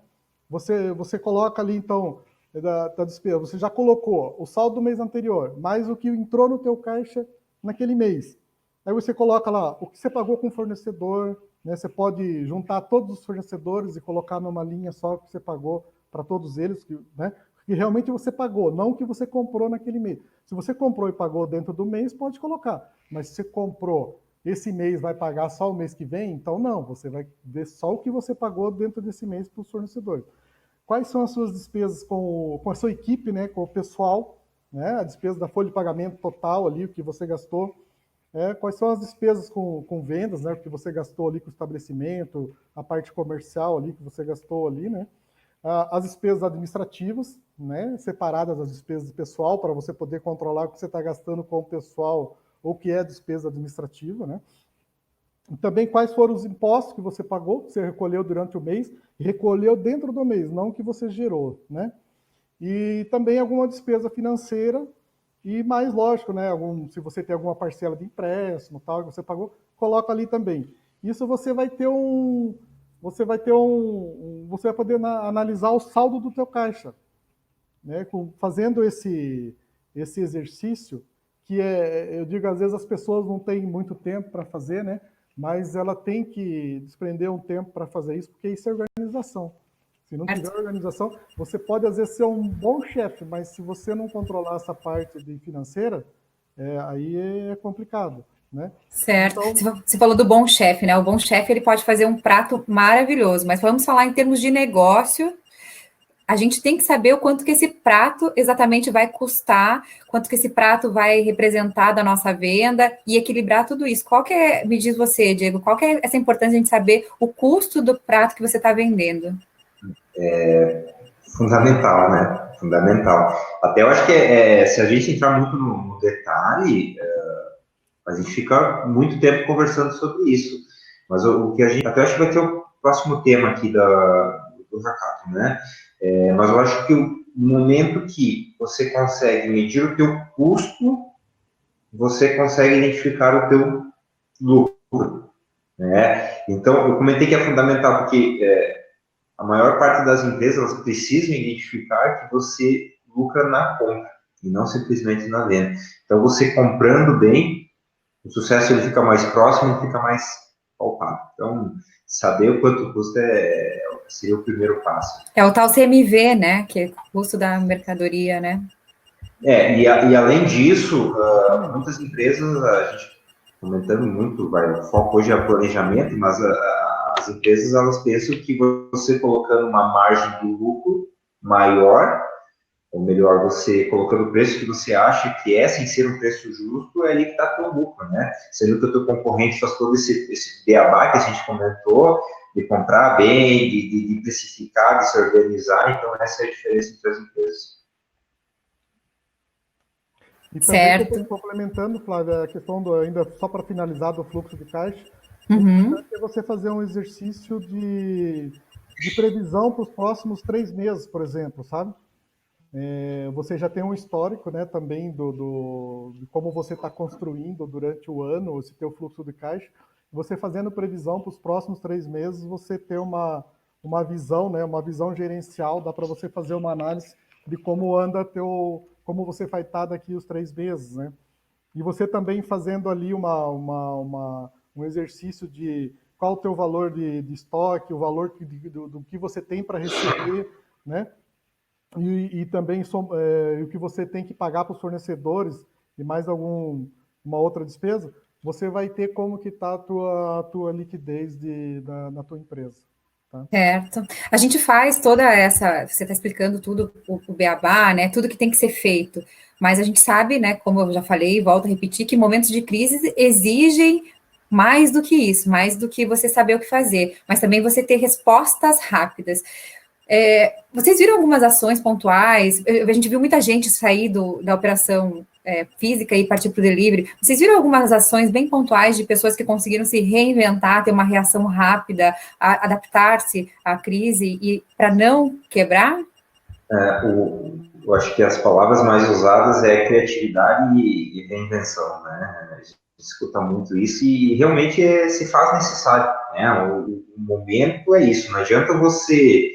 Você coloca ali, então, da despesa. Você já colocou o saldo do mês anterior, mais o que entrou no teu caixa naquele mês. Aí você coloca lá o que você pagou com o fornecedor, né? Você pode juntar todos os fornecedores e colocar numa linha só o que você pagou para todos eles, né? Que realmente você pagou, não o que você comprou naquele mês. Se você comprou e pagou dentro do mês, pode colocar. Mas se você comprou esse mês, vai pagar só o mês que vem, então não, você vai ver só o que você pagou dentro desse mês para os fornecedores. Quais são as suas despesas com a sua equipe, né, com o pessoal, né, a despesa da folha de pagamento total ali, o que você gastou, quais são as despesas com vendas, né, o que você gastou ali com o estabelecimento, a parte comercial ali que você gastou ali, né, as despesas administrativas, né, separadas das despesas pessoal, para você poder controlar o que você está gastando com o pessoal ou o que é despesa administrativa, né. E também quais foram os impostos que você pagou, que você recolheu durante o mês, e recolheu dentro do mês, não que você gerou, né. E também alguma despesa financeira, e mais lógico, né, se você tem alguma parcela de empréstimo, tal, que você pagou, coloca ali também. Isso você vai poder analisar o saldo do teu caixa, né, fazendo esse exercício, que eu digo, às vezes as pessoas não têm muito tempo para fazer, né, mas ela tem que desprender um tempo para fazer isso, porque isso é organização. Se não tiver organização, você pode, às vezes, ser um bom chefe, mas se você não controlar essa parte de financeira, aí é complicado, né? Certo. Então, Você falou do bom chefe, né? O bom chefe, ele pode fazer um prato maravilhoso, mas vamos falar em termos de negócio. A gente tem que saber o quanto que esse prato exatamente vai custar, quanto que esse prato vai representar da nossa venda e equilibrar tudo isso. Me diz você, Diego, qual que é essa importância de a gente saber o custo do prato que você está vendendo? Fundamental, né? Fundamental. Até eu acho que se a gente entrar muito no detalhe, a gente fica muito tempo conversando sobre isso. Mas o que a gente... Até eu acho que vai ter o próximo tema aqui do Hackathon, né? Mas eu acho que o momento que você consegue medir o teu custo, você consegue identificar o teu lucro, né? Então, eu comentei que é fundamental, porque a maior parte das empresas elas precisam identificar que você lucra na compra, e não simplesmente na venda. Então, você comprando bem, o sucesso ele fica mais próximo e fica mais palpável. Então, saber o quanto custa seria o primeiro passo. É o tal CMV, né? Que é o custo da mercadoria, né? E além disso, muitas empresas, a gente comentando muito, o foco hoje é planejamento, mas as empresas elas pensam que você colocando uma margem de lucro maior, ou melhor, você colocando o preço que você acha que sem ser um preço justo, é ali que está teu lucro, né? Sendo que o teu concorrente faz todo esse beabá que a gente comentou, de comprar bem, de precificar, de se organizar, então essa é a diferença entre as empresas. E também complementando, Flávia, a questão ainda só para finalizar do fluxo de caixa, o importante é você fazer um exercício de previsão para os próximos 3 meses, por exemplo, sabe? Você já tem um histórico, né, também de como você está construindo durante o ano esse teu fluxo de caixa. Você fazendo previsão para os próximos 3 meses, você ter uma visão, né, uma visão gerencial, dá para você fazer uma análise de como anda como você vai estar daqui os 3 meses, né? E você também fazendo ali um exercício de qual o teu valor de estoque, o valor do que você tem para receber, né? E também o que você tem que pagar para os fornecedores e mais uma outra despesa, você vai ter como que está a tua liquidez na tua empresa. Tá? Certo. A gente faz toda você está explicando tudo, o beabá, né, tudo que tem que ser feito, mas a gente sabe, né, como eu já falei, volto a repetir, que momentos de crise exigem mais do que isso, mais do que você saber o que fazer, mas também você ter respostas rápidas. Vocês viram algumas ações pontuais? A gente viu muita gente sair da operação física e partir para o delivery. Vocês viram algumas ações bem pontuais de pessoas que conseguiram se reinventar, ter uma reação rápida, adaptar-se à crise e para não quebrar? Eu acho que as palavras mais usadas é criatividade e reinvenção, né? A gente escuta muito isso e realmente se faz necessário, né? O momento é isso. Não adianta você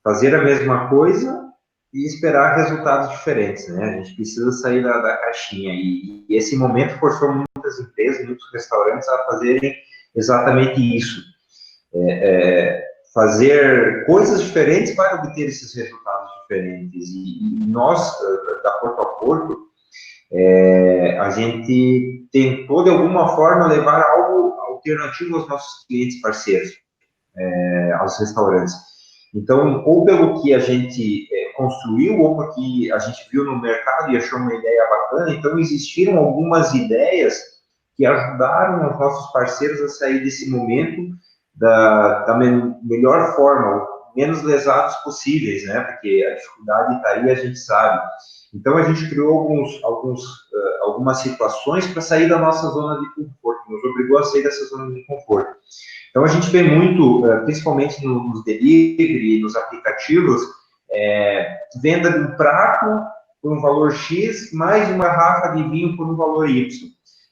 fazer a mesma coisa e esperar resultados diferentes, né? A gente precisa sair da caixinha. E esse momento forçou muitas empresas, muitos restaurantes a fazerem exatamente isso. Fazer coisas diferentes para obter esses resultados diferentes. E nós, da Porto a Porto, a gente tentou, de alguma forma, levar algo alternativo aos nossos clientes parceiros, aos restaurantes. Então, ou pelo que a gente construiu, ou porque a gente viu no mercado e achou uma ideia bacana, então existiram algumas ideias que ajudaram os nossos parceiros a sair desse momento da melhor forma, menos lesados possíveis, né? Porque a dificuldade está aí, a gente sabe. Então, a gente criou algumas situações para sair da nossa zona de conforto, nos obrigou a sair dessa zona de conforto. Então, a gente vê muito, principalmente nos delivery, nos aplicativos, venda de um prato por um valor X, mais uma garrafa de vinho por um valor Y.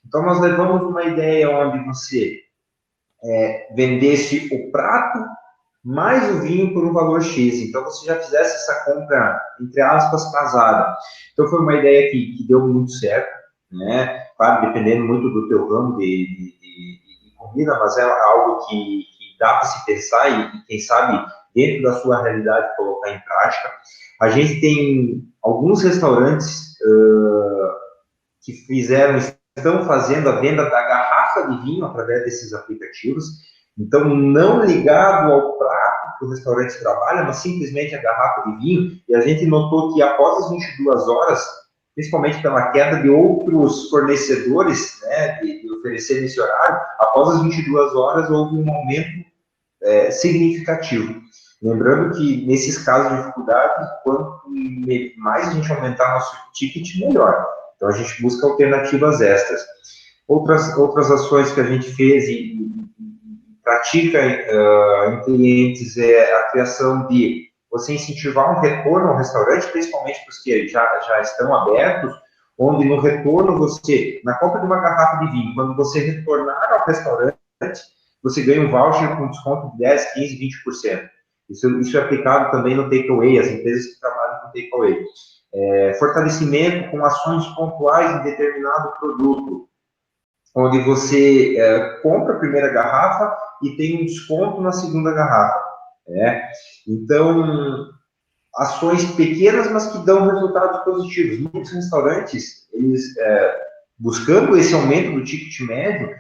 Então, nós levamos uma ideia onde você vendesse o prato mais o vinho por um valor X. Então, você já fizesse essa compra, entre aspas, casada. Então, foi uma ideia que deu muito certo, né? Claro, dependendo muito do teu ramo de comida, mas é algo que dá para se pensar e, quem sabe, dentro da sua realidade, colocar em prática. A gente tem alguns restaurantes que estão fazendo a venda da garrafa de vinho através desses aplicativos. Então, não ligado ao prato que o restaurante trabalha, mas simplesmente a garrafa de vinho. E a gente notou que após as 22 horas, principalmente pela queda de outros fornecedores, né, de oferecer esse horário, após as 22 horas houve um aumento significativo. Lembrando que, nesses casos de dificuldade, quanto mais a gente aumentar nosso ticket, melhor. Então, a gente busca alternativas extras. Outras ações que a gente fez e pratica em clientes é a criação de você incentivar um retorno ao restaurante, principalmente para os que já estão abertos, onde no retorno você, na compra de uma garrafa de vinho, quando você retornar ao restaurante, você ganha um voucher com desconto de 10, 15, 20%. Isso é aplicado também no takeaway, as empresas que trabalham com takeaway. Fortalecimento com ações pontuais em determinado produto, onde você compra a primeira garrafa e tem um desconto na segunda garrafa. Então, ações pequenas, mas que dão resultados positivos. Muitos restaurantes, eles, buscando esse aumento do ticket médio,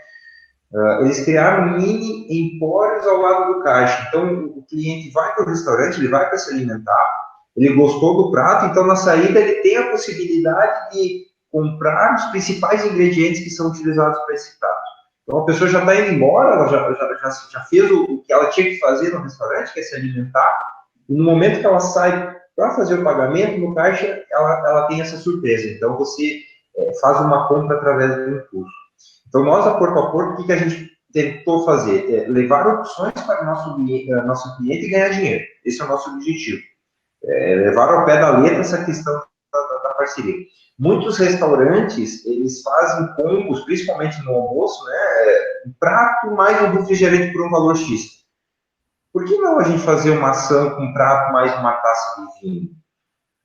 eles criaram mini empórios ao lado do caixa. Então, o cliente vai para o restaurante, ele vai para se alimentar, ele gostou do prato, então na saída ele tem a possibilidade de comprar os principais ingredientes que são utilizados para esse prato. Então, a pessoa já está indo embora, ela já fez o que ela tinha que fazer no restaurante, que é se alimentar, e no momento que ela sai para fazer o pagamento no caixa, ela tem essa surpresa. Então, você faz uma compra através do impulso. Então, nós, a Porto, o que a gente tentou fazer? Levar opções para o nosso cliente e ganhar dinheiro. Esse é o nosso objetivo. Levar ao pé da letra essa questão da parceria. Muitos restaurantes, eles fazem combos, principalmente no almoço, né? Um prato mais um refrigerante por um valor X. Por que não a gente fazer uma ação com um prato mais uma taça de vinho?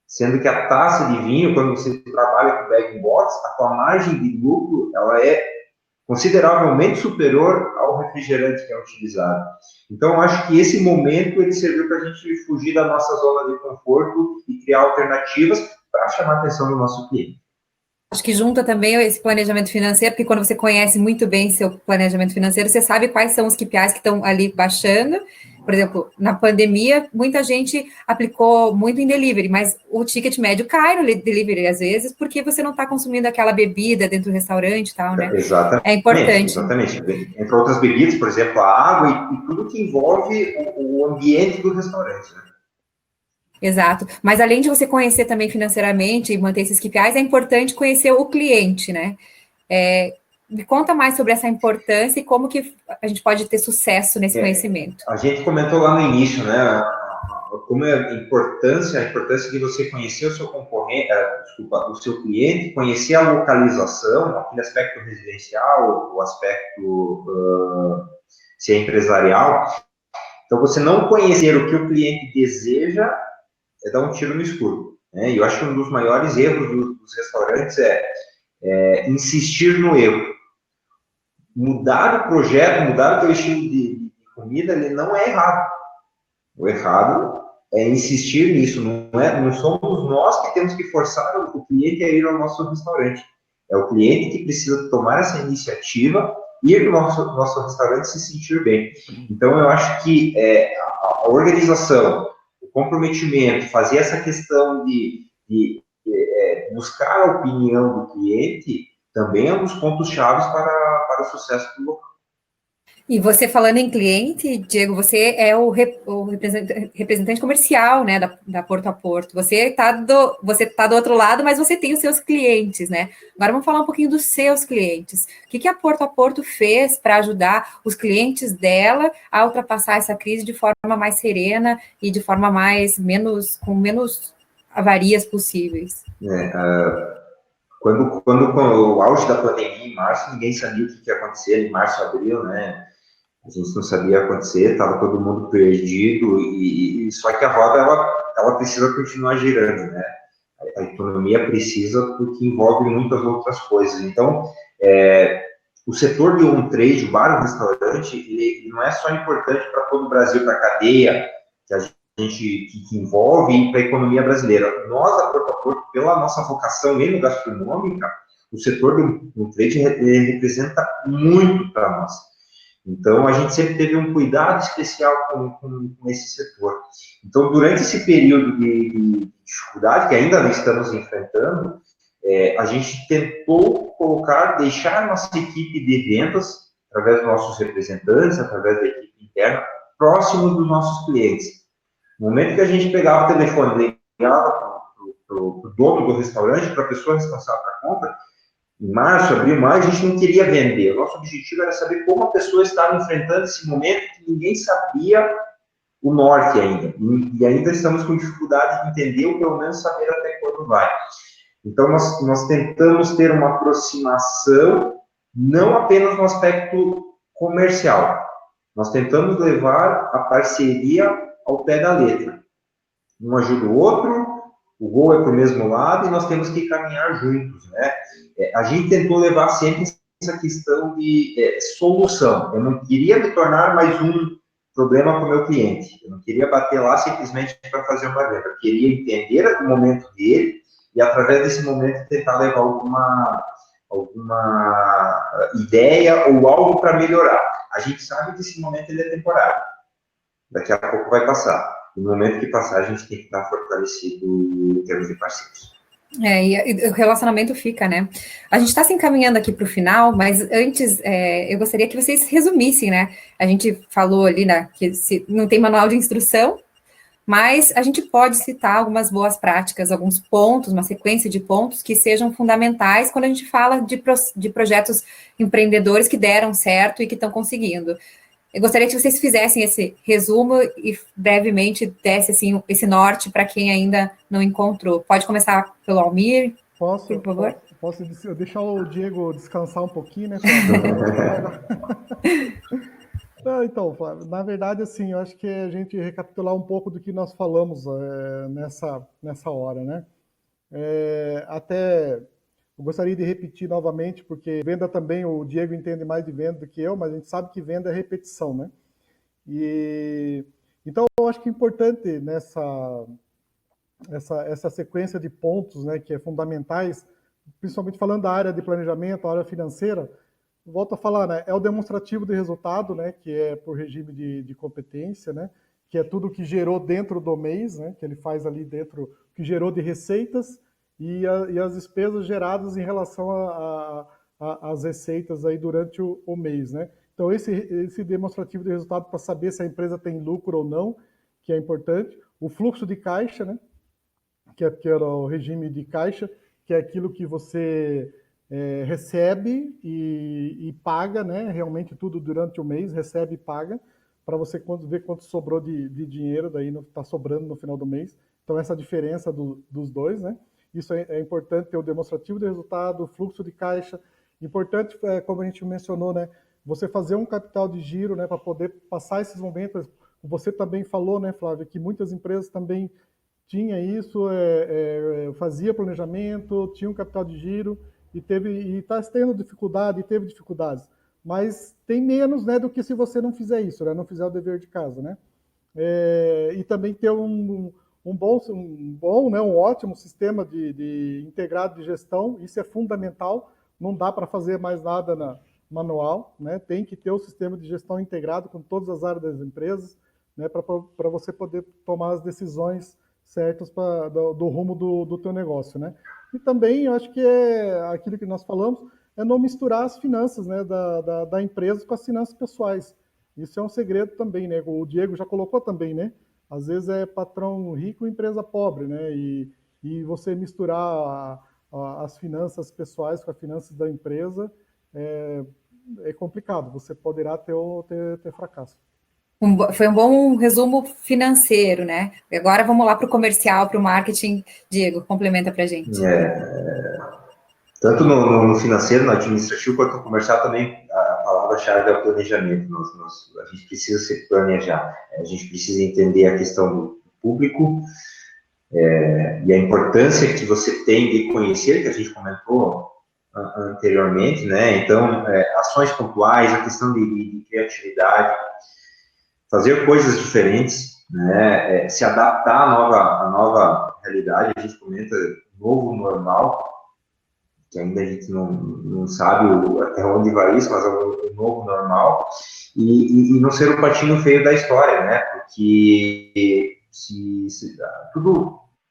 Sendo que a taça de vinho, quando você trabalha com bag-in-box, a tua margem de lucro, ela é consideravelmente superior ao refrigerante que é utilizado. Então, eu acho que esse momento ele serviu para a gente fugir da nossa zona de conforto e criar alternativas para chamar a atenção do nosso cliente. Acho que junta também esse planejamento financeiro, porque quando você conhece muito bem seu planejamento financeiro, você sabe quais são os KPIs que estão ali baixando. Por exemplo, na pandemia, muita gente aplicou muito em delivery, mas o ticket médio cai no delivery, às vezes, porque você não está consumindo aquela bebida dentro do restaurante e tal, né? Exatamente. É importante. Exatamente. Entre outras bebidas, por exemplo, a água e tudo que envolve o ambiente do restaurante, né? Exato. Mas além de você conhecer também financeiramente e manter esses KPIs, é importante conhecer o cliente, né? Me conta mais sobre essa importância e como que a gente pode ter sucesso nesse conhecimento. A gente comentou lá no início, né? Como é a importância de você conhecer o seu concorrente, o seu cliente, conhecer a localização, aquele aspecto residencial, o aspecto se é empresarial. Então, você não conhecer o que o cliente deseja é dar um tiro no escuro, né? E eu acho que um dos maiores erros dos restaurantes insistir no erro. Mudar o projeto, mudar o teu estilo de comida, ele não é errado. O errado é insistir nisso, não somos nós que temos que forçar o cliente a ir ao nosso restaurante. É o cliente que precisa tomar essa iniciativa, ir no nosso restaurante e se sentir bem. Então, eu acho que a organização, o comprometimento, fazer essa questão de buscar a opinião do cliente, também é um dos pontos chaves para o sucesso do local. E você falando em cliente, Diego, você é o representante comercial, né, da Porto a Porto. Você tá do outro lado, mas você tem os seus clientes, né? Agora vamos falar um pouquinho dos seus clientes. O que a Porto a Porto fez para ajudar os clientes dela a ultrapassar essa crise de forma mais serena e de forma com menos avarias possíveis? Quando o auge da pandemia, em março, ninguém sabia o que ia acontecer, em março, abril, né? A gente não sabia acontecer, estava todo mundo perdido, e só que a roda, ela precisa continuar girando, né? A economia precisa, porque envolve muitas outras coisas. Então, o setor de on-trade, o bar, o restaurante, ele não é só importante para todo o Brasil, para a cadeia que envolve e para a economia brasileira. Nós, a Porto a Porto, pela nossa vocação mesmo gastronômica, o setor do on-trade representa muito para nós. Então, a gente sempre teve um cuidado especial com esse setor. Então, durante esse período de dificuldade que ainda estamos enfrentando, a gente tentou deixar a nossa equipe de vendas, através dos nossos representantes, através da equipe interna, próximo dos nossos clientes. No momento que a gente pegava o telefone, ligava para o dono do restaurante, para a pessoa responsável pela compra, em março, abril, maio, a gente não queria vender. O nosso objetivo era saber como a pessoa estava enfrentando esse momento que ninguém sabia o norte ainda. E ainda estamos com dificuldade de entender, ou pelo menos saber até quando vai. Então, nós tentamos ter uma aproximação, não apenas no aspecto comercial. Nós tentamos levar a parceria ao pé da letra. Um ajuda o outro, o gol é para o mesmo lado e nós temos que caminhar juntos, né? A gente tentou levar sempre essa questão de solução. Eu não queria me tornar mais um problema para o meu cliente. Eu não queria bater lá simplesmente para fazer uma venda. Eu queria entender o momento dele e, através desse momento, tentar levar alguma ideia ou algo para melhorar. A gente sabe que esse momento ele é temporário. Daqui a pouco vai passar. No momento que passar, a gente tem que estar fortalecido em termos de parceiros. E o relacionamento fica, né? A gente está se encaminhando aqui para o final, mas antes eu gostaria que vocês resumissem, né? A gente falou ali, né, que não tem manual de instrução, mas a gente pode citar algumas boas práticas, alguns pontos, uma sequência de pontos que sejam fundamentais quando a gente fala de projetos empreendedores que deram certo e que estão conseguindo. Eu gostaria que vocês fizessem esse resumo e brevemente desse assim, esse norte para quem ainda não encontrou. Pode começar pelo Almir, por favor? Posso deixar o Diego descansar um pouquinho, né, Flávio? Então, Flávio, na verdade, assim, eu acho que a gente recapitular um pouco do que nós falamos nessa hora, né? Até eu gostaria de repetir novamente, porque venda também, o Diego entende mais de venda do que eu, mas a gente sabe que venda é repetição, né? Então, eu acho que é importante essa sequência de pontos, né, que é fundamentais, principalmente falando da área de planejamento, a área financeira, volto a falar, né, é o demonstrativo de resultado, né, que é por regime de competência, né, que é tudo que gerou dentro do mês, né, que ele faz ali dentro, que gerou de receitas e as despesas geradas em relação às receitas aí durante o mês, né. Então, esse demonstrativo de resultado para saber se a empresa tem lucro ou não, que é importante. O fluxo de caixa, né, que é o regime de caixa, que é aquilo que você recebe e paga, né, realmente tudo durante o mês, recebe e paga, para você ver quanto sobrou de dinheiro, daí está sobrando no final do mês. Então, essa diferença dos dois, né? Isso é importante, ter o demonstrativo de resultado, o fluxo de caixa. Importante, como a gente mencionou, né, você fazer um capital de giro, né, para poder passar esses momentos. Você também falou, né, Flávio, que muitas empresas também tinha isso, fazia planejamento, tinha um capital de giro e está tendo dificuldade, e teve dificuldades, mas tem menos, né, do que se você não fizer isso, né, não fizer o dever de casa, né? E também ter um bom, né, um ótimo sistema de integrado de gestão, isso é fundamental, não dá para fazer mais nada manual, né? Tem que ter o sistema de gestão integrado com todas as áreas das empresas, né, para você poder tomar as decisões certas do rumo do teu negócio, né? E também, eu acho que é aquilo que nós falamos, é não misturar as finanças, né, da empresa com as finanças pessoais. Isso é um segredo também, né? O Diego já colocou também, né? Às vezes é patrão rico e empresa pobre, né? E você misturar as finanças pessoais com as finanças da empresa é complicado. Você poderá ter fracasso. Foi um bom resumo financeiro, né? Agora vamos lá para o comercial, para o marketing. Diego, complementa para a gente. Tanto no financeiro, no administrativo, quanto no comercial também, a palavra-chave é o planejamento. A gente precisa se planejar, a gente precisa entender a questão do público e a importância que você tem de conhecer, que a gente comentou anteriormente, né? Então, ações pontuais, a questão de criatividade, fazer coisas diferentes, né? Se adaptar à nova realidade, a gente comenta novo normal, que ainda a gente não sabe até onde vai isso, mas é um novo normal, e não ser o patinho feio da história, né? Porque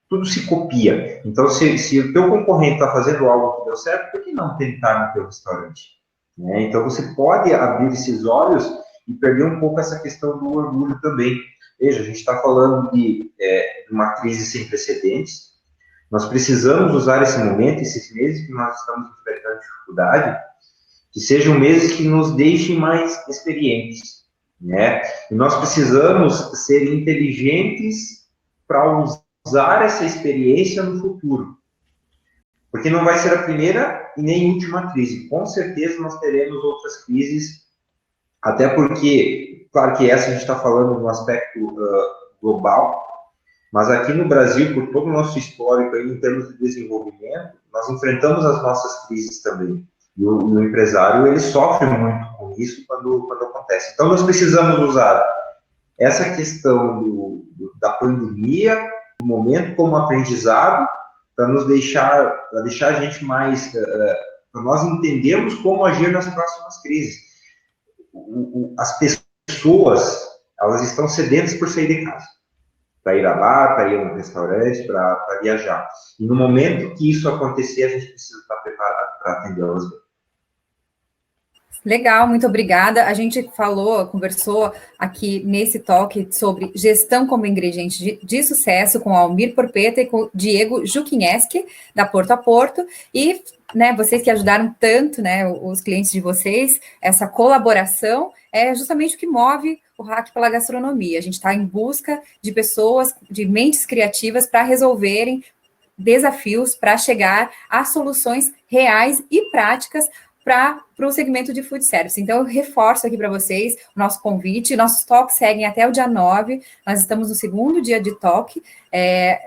tudo se copia. Então, se o teu concorrente está fazendo algo que deu certo, por que não tentar no teu restaurante? Né? Então, você pode abrir esses olhos e perder um pouco essa questão do orgulho também. Veja, a gente está falando de uma crise sem precedentes. Nós precisamos usar esse momento, esses meses que nós estamos enfrentando dificuldade, que sejam meses que nos deixem mais experientes, né? E nós precisamos ser inteligentes para usar essa experiência no futuro. Porque não vai ser a primeira e nem a última crise. Com certeza nós teremos outras crises, até porque, claro que essa a gente está falando no aspecto global, mas aqui no Brasil, por todo o nosso histórico, aí, em termos de desenvolvimento, nós enfrentamos as nossas crises também. E o empresário, ele sofre muito com isso quando acontece. Então, nós precisamos usar essa questão da pandemia, do momento, como aprendizado, para deixar a gente mais... para nós entendermos como agir nas próximas crises. As pessoas, elas estão sedentas por sair de casa, para ir a bar, para ir a um restaurante, para viajar. E no momento que isso acontecer, a gente precisa estar preparado para atendê-las bem. Legal, muito obrigada. A gente conversou aqui nesse talk sobre gestão como ingrediente de sucesso com Almir Porpeta e com Diego Jukinski, da Porto a Porto, e vocês que ajudaram tanto, os clientes de vocês, essa colaboração é justamente o que move o Hack pela Gastronomia. A gente está em busca de pessoas, de mentes criativas para resolverem desafios, para chegar a soluções reais e práticas para o segmento de food service. Então, eu reforço aqui para vocês o nosso convite. Nossos talks seguem até o dia 9. Nós estamos no segundo dia de talk.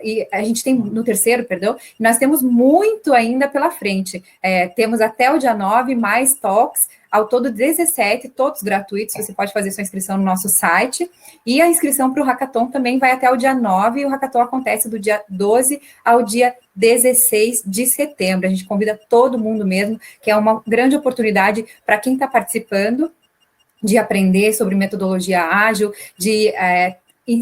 E a gente tem no terceiro, e nós temos muito ainda pela frente. Temos até o dia 9 mais talks, ao todo 17, todos gratuitos. Você pode fazer sua inscrição no nosso site. E a inscrição para o Hackathon também vai até o dia 9, e o Hackathon acontece do dia 12 ao dia 16 de setembro. A gente convida todo mundo mesmo, que é uma grande oportunidade para quem está participando de aprender sobre metodologia ágil, de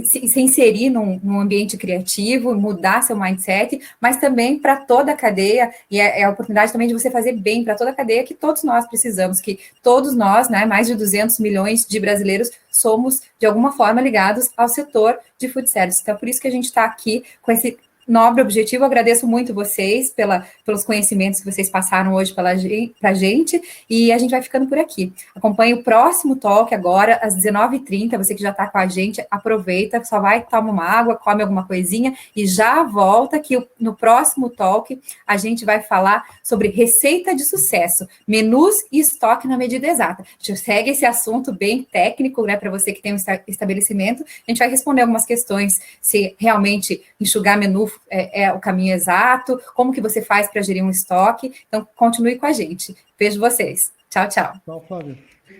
se inserir num ambiente criativo, mudar seu mindset, mas também para toda a cadeia, e é a oportunidade também de você fazer bem para toda a cadeia que todos nós precisamos, que todos nós, mais de 200 milhões de brasileiros, somos, de alguma forma, ligados ao setor de food service. Então, por isso que a gente está aqui com esse nobre objetivo. Eu agradeço muito vocês pelos conhecimentos que vocês passaram hoje para a gente, e a gente vai ficando por aqui. Acompanhe o próximo talk agora, às 19h30, você que já está com a gente, aproveita, só vai, toma uma água, come alguma coisinha, e já volta que no próximo talk a gente vai falar sobre receita de sucesso, menus e estoque na medida exata. A gente segue esse assunto bem técnico, né, para você que tem um estabelecimento. A gente vai responder algumas questões, se realmente enxugar menu é o caminho exato, como que você faz para gerir um estoque. Então, continue com a gente. Vejo vocês. Tchau, tchau. Tchau, Flávia.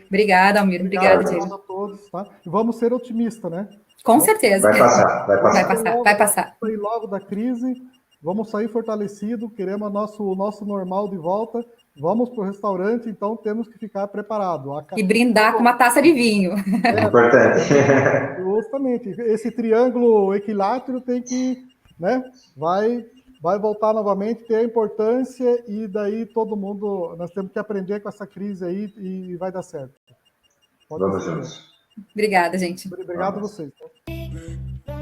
Obrigada, Almir. Obrigada, Obrigado a todos, tá? E vamos ser otimistas, né? Com certeza. Vai passar. Vai passar. Vamos sair logo da crise, vamos sair fortalecido, queremos o nosso normal de volta, vamos para o restaurante, então temos que ficar preparado. E brindar com uma taça de vinho. É importante. Justamente, esse triângulo equilátero tem que, né, vai voltar novamente, ter a importância, e daí todo mundo, nós temos que aprender com essa crise aí e vai dar certo. Vamos juntos. Obrigada, gente. Obrigado a vocês. Tá.